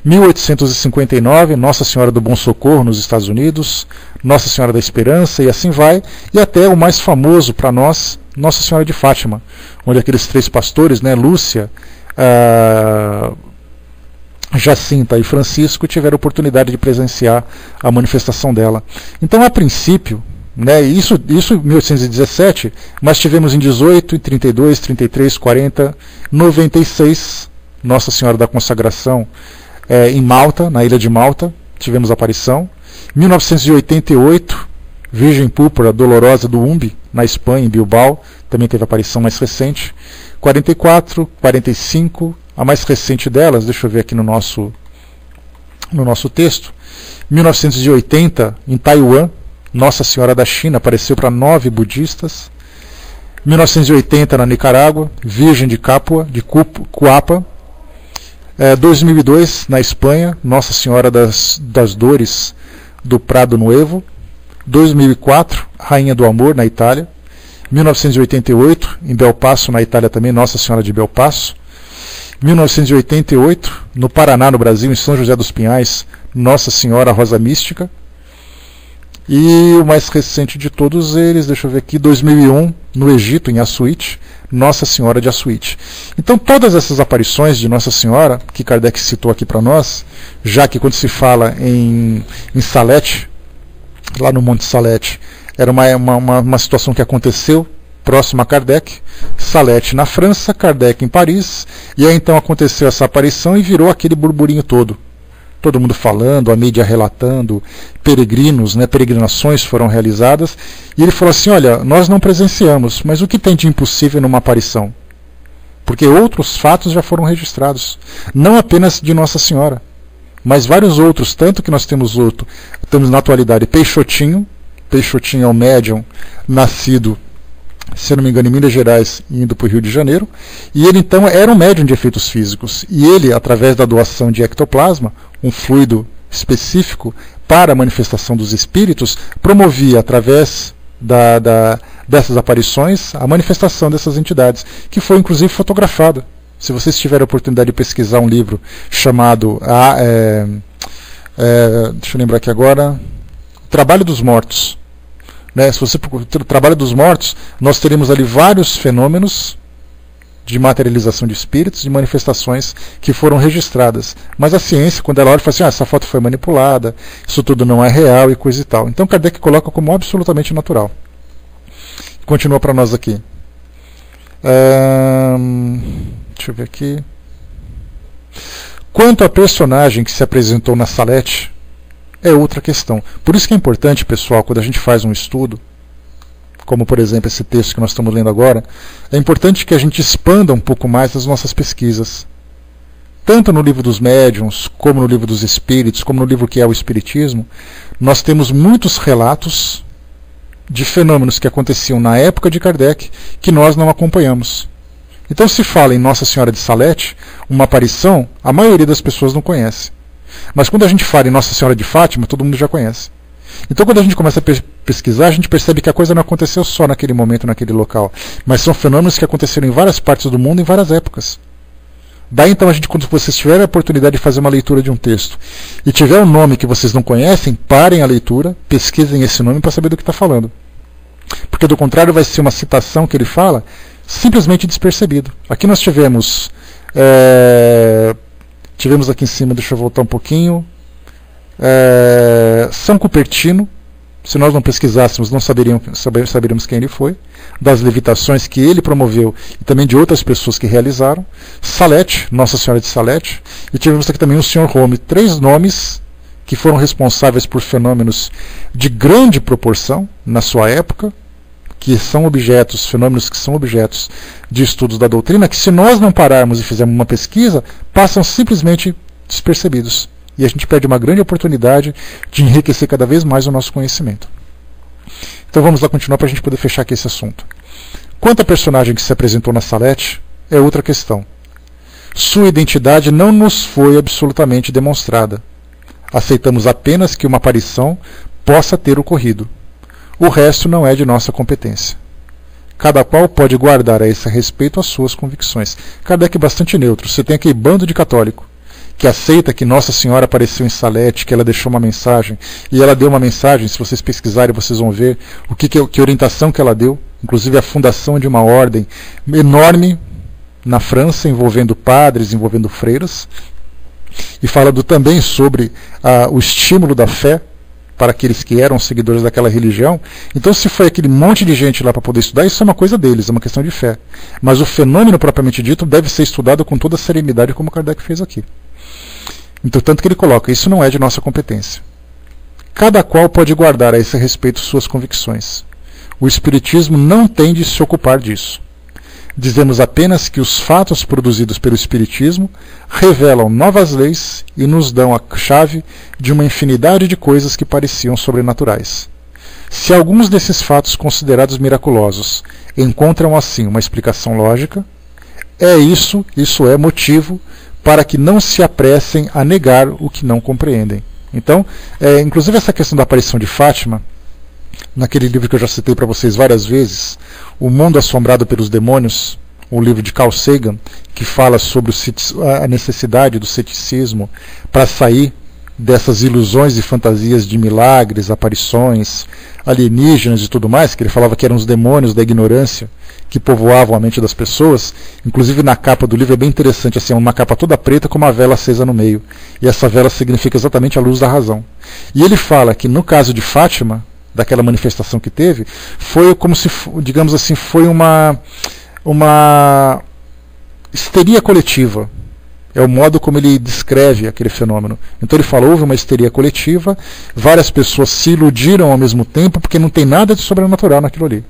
1859, Nossa Senhora do Bom Socorro, nos Estados Unidos, Nossa Senhora da Esperança, e assim vai, e até o mais famoso para nós, Nossa Senhora de Fátima, onde aqueles três pastores, né, Lúcia, Jacinta e Francisco, tiveram a oportunidade de presenciar a manifestação dela. Então, a princípio, né, isso em 1817, mas tivemos em 18, em 32, 33, 40, 96, Nossa Senhora da Consagração em Malta, na ilha de Malta, tivemos a aparição. 1988, Virgem Púrpura Dolorosa do Umbi, na Espanha, em Bilbao, também teve a aparição mais recente. 44, 45, a mais recente delas, deixa eu ver aqui no nosso texto, 1980, em Taiwan, Nossa Senhora da China apareceu para 9 budistas. 1980 na Nicarágua, Virgem de Capua, de Cuapa. 2002 na Espanha, Nossa Senhora das Dores do Prado Nuevo. 2004, Rainha do Amor na Itália. 1988 em Belpasso, na Itália também, Nossa Senhora de Belpasso. 1988 no Paraná, no Brasil, em São José dos Pinhais, Nossa Senhora Rosa Mística. E o mais recente de todos eles, deixa eu ver aqui, 2001, no Egito, em Assuit, Nossa Senhora de Assuit. Então todas essas aparições de Nossa Senhora, que Kardec citou aqui para nós, já que quando se fala em Salete, lá no Monte Salete, era uma situação que aconteceu próximo a Kardec, Salete na França, Kardec em Paris, e aí então aconteceu essa aparição e virou aquele burburinho todo. Todo mundo falando, a mídia relatando, peregrinos, né, peregrinações foram realizadas, e ele falou assim, olha, nós não presenciamos, mas o que tem de impossível numa aparição? Porque outros fatos já foram registrados, não apenas de Nossa Senhora, mas vários outros, tanto que nós temos na atualidade Peixotinho é um médium nascido, se não me engano, em Minas Gerais, indo para o Rio de Janeiro, e ele então era um médium de efeitos físicos, e ele, através da doação de ectoplasma, um fluido específico para a manifestação dos espíritos, promovia, através dessas aparições, a manifestação dessas entidades, que foi inclusive fotografada. Se vocês tiverem a oportunidade de pesquisar um livro chamado deixa eu lembrar aqui agora, Trabalho dos Mortos, né? Se você procurar o Trabalho dos Mortos, nós teremos ali vários fenômenos de materialização de espíritos, de manifestações que foram registradas. Mas a ciência, quando ela olha, fala assim, essa foto foi manipulada, isso tudo não é real e coisa e tal. Então Kardec coloca como absolutamente natural. Continua para nós aqui. Deixa eu ver aqui. Quanto à personagem que se apresentou na Salete, é outra questão. Por isso que é importante, pessoal, quando a gente faz um estudo, como por exemplo esse texto que nós estamos lendo agora, é importante que a gente expanda um pouco mais as nossas pesquisas. Tanto no livro dos médiuns, como no livro dos espíritos, como no livro que é o Espiritismo, nós temos muitos relatos de fenômenos que aconteciam na época de Kardec que nós não acompanhamos. Então, se fala em Nossa Senhora de Salete, uma aparição, a maioria das pessoas não conhece. Mas quando a gente fala em Nossa Senhora de Fátima, todo mundo já conhece. Então, quando a gente começa a pesquisar, a gente percebe que a coisa não aconteceu só naquele momento, naquele local, mas são fenômenos que aconteceram em várias partes do mundo, em várias épocas. Daí, então, quando vocês tiverem a oportunidade de fazer uma leitura de um texto e tiver um nome que vocês não conhecem, parem a leitura, pesquisem esse nome para saber do que está falando. Porque, do contrário, vai ser uma citação que ele fala simplesmente despercebido. Aqui nós tivemos aqui em cima, deixa eu voltar um pouquinho, São Cupertino. Se nós não pesquisássemos, não saberíamos quem ele foi, das levitações que ele promoveu e também de outras pessoas que realizaram. Salete, Nossa Senhora de Salete, e tivemos aqui também o Sr. Home, 3 nomes que foram responsáveis por fenômenos de grande proporção na sua época, que são objetos, fenômenos que são objetos de estudos da doutrina, que se nós não pararmos e fizermos uma pesquisa, passam simplesmente despercebidos. E a gente perde uma grande oportunidade de enriquecer cada vez mais o nosso conhecimento. Então vamos lá continuar para a gente poder fechar aqui esse assunto. Quanto à personagem que se apresentou na Salete, é outra questão. Sua identidade não nos foi absolutamente demonstrada. Aceitamos apenas que uma aparição possa ter ocorrido. O resto não é de nossa competência. Cada qual pode guardar a esse respeito as suas convicções. Kardec é bastante neutro. Você tem aquele bando de católico que aceita que Nossa Senhora apareceu em Salete, que ela deixou uma mensagem, e ela deu uma mensagem, se vocês pesquisarem vocês vão ver que orientação que ela deu, inclusive a fundação de uma ordem enorme na França, envolvendo padres, envolvendo freiras, e fala também sobre o estímulo da fé para aqueles que eram seguidores daquela religião. Então, se foi aquele monte de gente lá para poder estudar, isso é uma coisa deles, é uma questão de fé. Mas o fenômeno propriamente dito deve ser estudado com toda a serenidade, como Kardec fez aqui. Então, tanto que ele coloca, isso não é de nossa competência. Cada qual pode guardar a esse respeito suas convicções. O Espiritismo não tem de se ocupar disso. Dizemos apenas que os fatos produzidos pelo Espiritismo revelam novas leis e nos dão a chave de uma infinidade de coisas que pareciam sobrenaturais. Se alguns desses fatos considerados miraculosos encontram assim uma explicação lógica, isso é motivo para que não se apressem a negar o que não compreendem. Então, inclusive essa questão da aparição de Fátima, naquele livro que eu já citei para vocês várias vezes, O Mundo Assombrado pelos Demônios, o livro de Carl Sagan, que fala sobre a necessidade do ceticismo para sair dessas ilusões e fantasias de milagres, aparições, alienígenas e tudo mais, que ele falava que eram os demônios da ignorância que povoavam a mente das pessoas. Inclusive na capa do livro é bem interessante, assim, uma capa toda preta com uma vela acesa no meio, e essa vela significa exatamente a luz da razão. E ele fala que no caso de Fátima, daquela manifestação que teve, foi como se, digamos assim, foi uma histeria coletiva. É o modo como ele descreve aquele fenômeno. Então ele falou, houve uma histeria coletiva, várias pessoas se iludiram ao mesmo tempo, porque não tem nada de sobrenatural naquilo ali.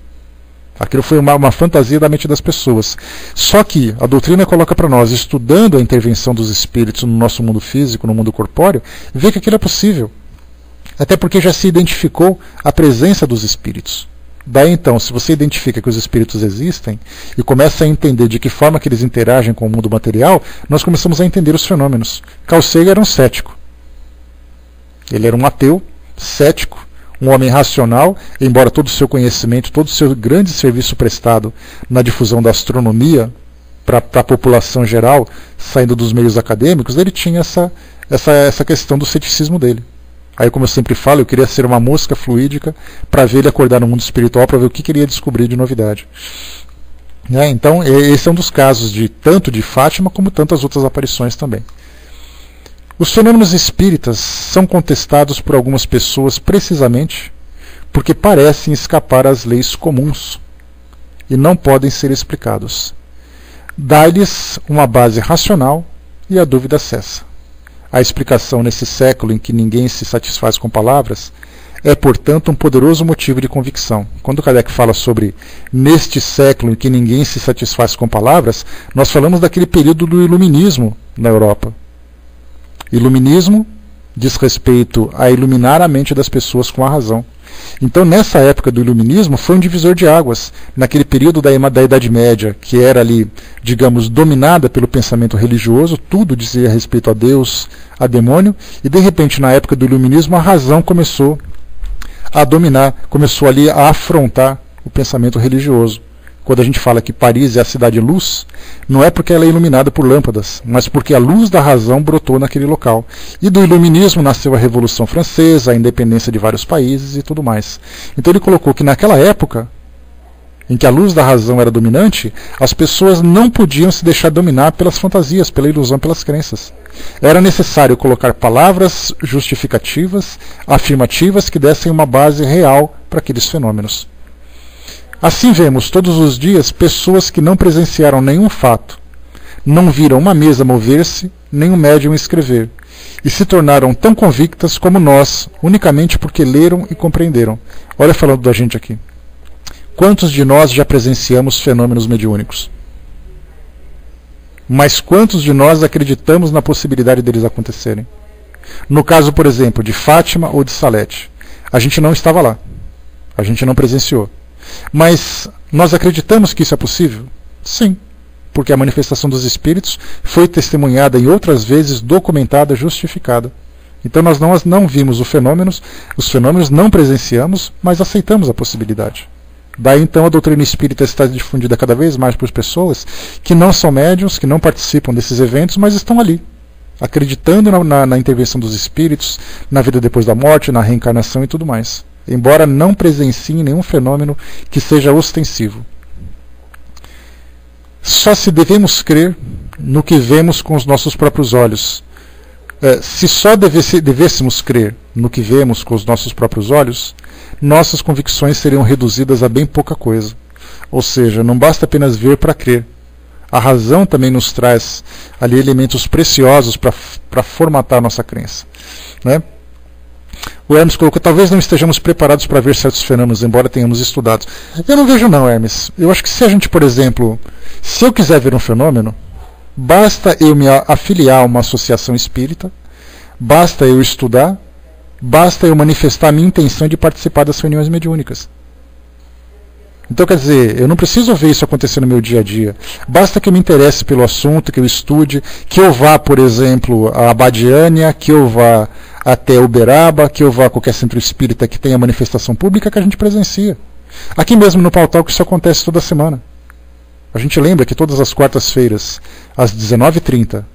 Aquilo foi uma fantasia da mente das pessoas. Só que a doutrina coloca para nós, estudando a intervenção dos espíritos no nosso mundo físico, no mundo corpóreo, vê que aquilo é possível. Até porque já se identificou a presença dos espíritos. Daí então, se você identifica que os espíritos existem e começa a entender de que forma que eles interagem com o mundo material, nós começamos a entender os fenômenos. Carl Sagan era um cético. Ele era um ateu, cético, um homem racional, embora todo o seu conhecimento, todo o seu grande serviço prestado na difusão da astronomia para a população geral, saindo dos meios acadêmicos, ele tinha essa questão do ceticismo dele. Aí, como eu sempre falo, eu queria ser uma mosca fluídica para ver ele acordar no mundo espiritual, para ver o que ele ia descobrir de novidade. Então, esse é um dos casos tanto de Fátima como tantas outras aparições também. Os fenômenos espíritas são contestados por algumas pessoas precisamente porque parecem escapar às leis comuns e não podem ser explicados. Dá-lhes uma base racional e a dúvida cessa. A explicação nesse século em que ninguém se satisfaz com palavras é, portanto, um poderoso motivo de convicção. Quando Kardec fala sobre neste século em que ninguém se satisfaz com palavras, nós falamos daquele período do iluminismo na Europa. Iluminismo diz respeito a iluminar a mente das pessoas com a razão. Então, nessa época do iluminismo, foi um divisor de águas. Naquele período da Idade Média, que era ali, digamos, dominada pelo pensamento religioso, tudo dizia respeito a Deus, a demônio, e de repente, na época do iluminismo, a razão começou a dominar, começou ali a afrontar o pensamento religioso. Quando a gente fala que Paris é a cidade-luz, não é porque ela é iluminada por lâmpadas, mas porque a luz da razão brotou naquele local. E do iluminismo nasceu a Revolução Francesa, a independência de vários países e tudo mais. Então ele colocou que naquela época, em que a luz da razão era dominante, as pessoas não podiam se deixar dominar pelas fantasias, pela ilusão, pelas crenças. Era necessário colocar palavras justificativas, afirmativas, que dessem uma base real para aqueles fenômenos. Assim vemos todos os dias pessoas que não presenciaram nenhum fato, não viram uma mesa mover-se, nem um médium escrever, e se tornaram tão convictas como nós, unicamente porque leram e compreenderam. Olha falando da gente aqui. Quantos de nós já presenciamos fenômenos mediúnicos? Mas quantos de nós acreditamos na possibilidade deles acontecerem? No caso, por exemplo, de Fátima ou de Salete, a gente não estava lá, a gente não presenciou. Mas nós acreditamos que isso é possível? Sim, porque a manifestação dos espíritos foi testemunhada e outras vezes documentada, justificada. Então nós não vimos os fenômenos não presenciamos, mas aceitamos a possibilidade. Daí então a doutrina espírita está difundida cada vez mais por pessoas que não são médiuns, que não participam desses eventos, mas estão ali, acreditando na intervenção dos espíritos, na vida depois da morte, na reencarnação e tudo mais, embora não presenciem nenhum fenômeno que seja ostensivo. Só se devemos crer no que vemos com os nossos próprios olhos. Se só devêssemos crer no que vemos com os nossos próprios olhos, nossas convicções seriam reduzidas a bem pouca coisa. Ou seja, não basta apenas ver para crer. A razão também nos traz ali elementos preciosos para formatar a nossa crença, né? O Hermes colocou, talvez não estejamos preparados para ver certos fenômenos, embora tenhamos estudado. Eu não vejo não, Hermes. Eu acho que se a gente, por exemplo, se eu quiser ver um fenômeno, basta eu me afiliar a uma associação espírita, basta eu estudar, basta eu manifestar a minha intenção de participar das reuniões mediúnicas. Então, quer dizer, eu não preciso ver isso acontecer no meu dia a dia. Basta que eu me interesse pelo assunto, que eu estude, que eu vá, por exemplo, a Abadiânia, que eu vá até Uberaba, que eu vá a qualquer centro espírita que tenha manifestação pública, que a gente presencia. Aqui mesmo no Pautal que isso acontece toda semana. A gente lembra que todas as quartas-feiras, às 19h30,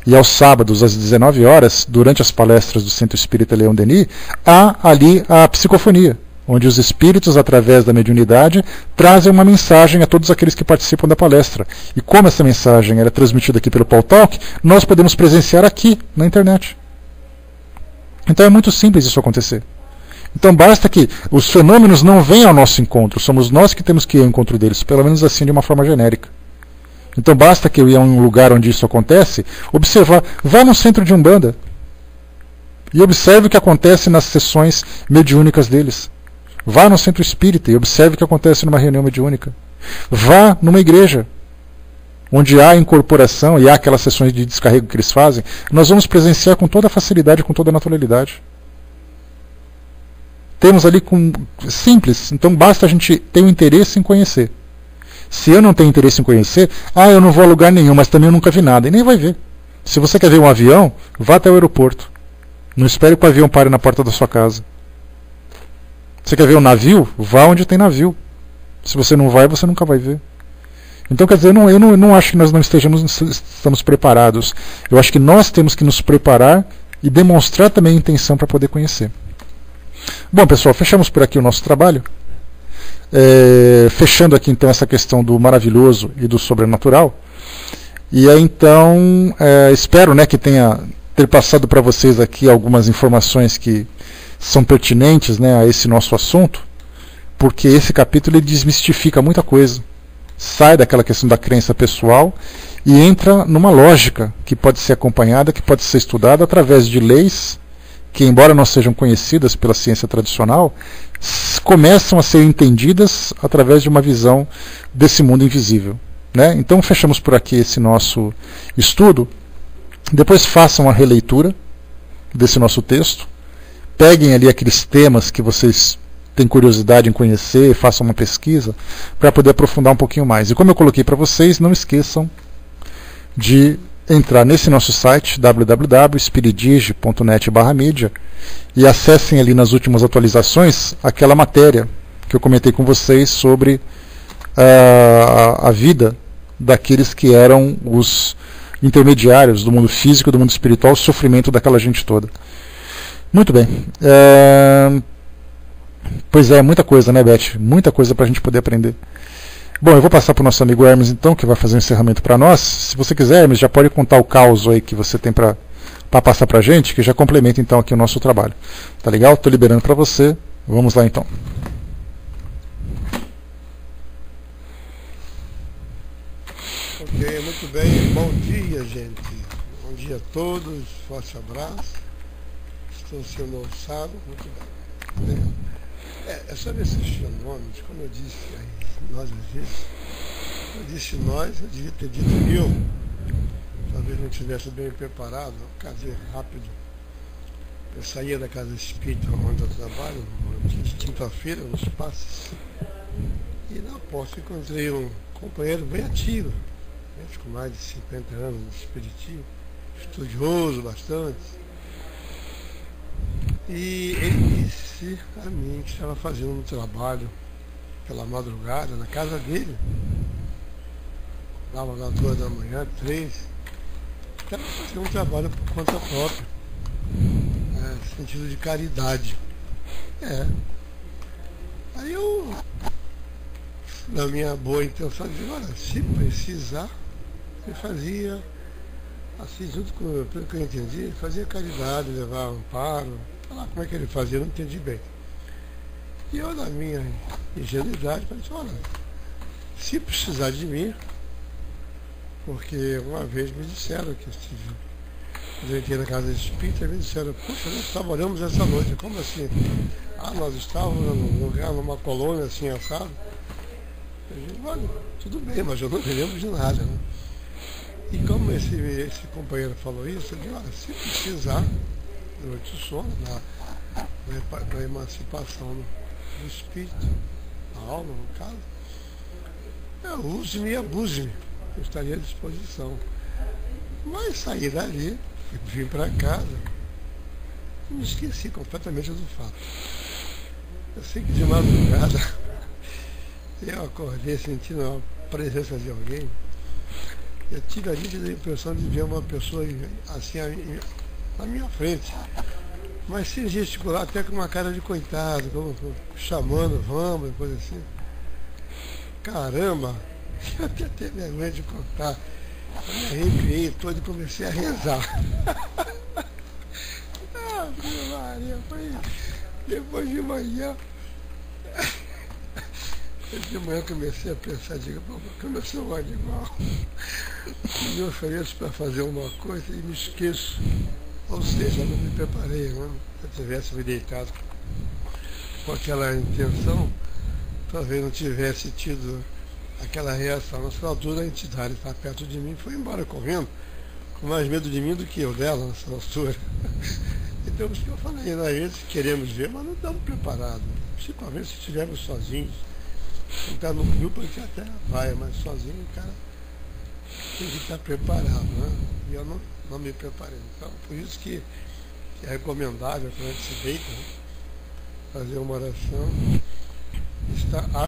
e aos sábados, às 19 horas, durante as palestras do Centro Espírita Leão Denis, há ali a psicofonia, onde os espíritos, através da mediunidade, trazem uma mensagem a todos aqueles que participam da palestra. E como essa mensagem era transmitida aqui pelo Paul Talk, nós podemos presenciar aqui, na internet. Então é muito simples isso acontecer. Então basta que os fenômenos não venham ao nosso encontro, somos nós que temos que ir ao encontro deles, pelo menos assim de uma forma genérica. Então basta que eu ir a um lugar onde isso acontece, observar, vá no centro de Umbanda e observe o que acontece nas sessões mediúnicas deles. Vá no centro espírita e observe o que acontece numa reunião mediúnica. Vá numa igreja, onde há incorporação e há aquelas sessões de descarrego que eles fazem, nós vamos presenciar com toda a facilidade, com toda a naturalidade. Temos ali simples, então basta a gente ter um interesse em conhecer. Se eu não tenho interesse em conhecer, eu não vou a lugar nenhum, mas também eu nunca vi nada, e nem vai ver. Se você quer ver um avião, vá até o aeroporto. Não espere que o avião pare na porta da sua casa. Você quer ver um navio? Vá onde tem navio. Se você não vai, você nunca vai ver. Então, quer dizer, eu não acho que nós não estamos preparados. Eu acho que nós temos que nos preparar e demonstrar também a intenção para poder conhecer. Bom, pessoal, fechamos por aqui o nosso trabalho. Fechando aqui, então, essa questão do maravilhoso e do sobrenatural. E aí, então, espero, né, que ter passado para vocês aqui algumas informações que são pertinentes, né, a esse nosso assunto, porque esse capítulo ele desmistifica muita coisa. Sai daquela questão da crença pessoal e entra numa lógica que pode ser acompanhada, que pode ser estudada através de leis que, embora não sejam conhecidas pela ciência tradicional, começam a ser entendidas através de uma visão desse mundo invisível, né? Então fechamos por aqui esse nosso estudo. Depois façam a releitura desse nosso texto, peguem ali aqueles temas que vocês tem curiosidade em conhecer, façam uma pesquisa para poder aprofundar um pouquinho mais. E como eu coloquei para vocês, não esqueçam de entrar nesse nosso site www.spiridige.net/mídia e acessem ali nas últimas atualizações aquela matéria que eu comentei com vocês sobre a vida daqueles que eram os intermediários do mundo físico, do mundo espiritual, o sofrimento daquela gente toda. Muito bem. Pois é, muita coisa, né, Beth? Muita coisa para a gente poder aprender. Bom, eu vou passar para o nosso amigo Hermes, então, que vai fazer um encerramento para nós. Se você quiser, Hermes, já pode contar o caos aí que você tem para passar para a gente, que já complementa, então, aqui o nosso trabalho. Tá legal? Estou liberando para você. Vamos lá, então. Ok, muito bem. Bom dia, gente. Bom dia a todos. Forte abraço. Estou sendo ouçado. Muito bem. Sobre esses fenômenos, como eu disse aí, nós às vezes, eu disse nós, eu devia ter dito eu, talvez não estivesse bem preparado, um caso rápido. Eu saía da casa espírita onde eu trabalho, de quinta-feira, nos passos, e na porta encontrei um companheiro bem ativo, com mais de 50 anos de espiritismo, estudioso bastante. E ele disse a mim que estava fazendo um trabalho pela madrugada na casa dele. Estava às 2 da manhã, 3. Estava fazendo um trabalho por conta própria. No sentido de caridade. Aí eu, na minha boa intenção, disse, olha, se precisar, ele fazia, assim, junto com, pelo que eu entendi, ele fazia caridade, levar amparo. Lá, como é que ele fazia, eu não entendi bem. E eu, na minha ingenuidade, falei, olha, se precisar de mim, porque uma vez me disseram que quando eu entrei na casa espírita, me disseram, puxa, nós trabalhamos essa noite. Como assim? Nós estávamos num lugar, numa colônia assim, assado. Eu disse, olha, tudo bem, mas eu não me lembro de nada, né? E como esse companheiro falou isso, eu disse, olha, se precisar, durante o sono, na emancipação do espírito, da alma, no caso, use-me e abuse-me, eu estaria à disposição. Mas saí dali, vim para casa, e me esqueci completamente do fato. Eu sei que de madrugada eu acordei sentindo a presença de alguém. Eu tive a nítida impressão de ver uma pessoa assim na minha frente, mas sem gesticular, até com uma cara de coitado, como chamando, vamos, coisa assim. Caramba, eu até tenho vergonha de contar. Eu me arrepiei todo e comecei a rezar. Meu Maria, foi depois de manhã. De manhã comecei a pensar, digo, como eu sou um animal, me ofereço para fazer uma coisa e me esqueço. Ou seja, eu não me preparei, né? Se eu tivesse me deitado com aquela intenção, talvez não tivesse tido aquela reação. Nessa altura a entidade está perto de mim, foi embora correndo, com mais medo de mim do que eu dela nessa altura. Então, por isso que eu falei, nós vezes queremos ver, mas não estamos preparados. Principalmente se estivermos sozinhos. Quem está no grupo a gente até vai, mas sozinho o cara tem que estar preparado, né? E eu não me preparei. Então, por isso que é recomendável, quando a gente se deita, fazer uma oração, estar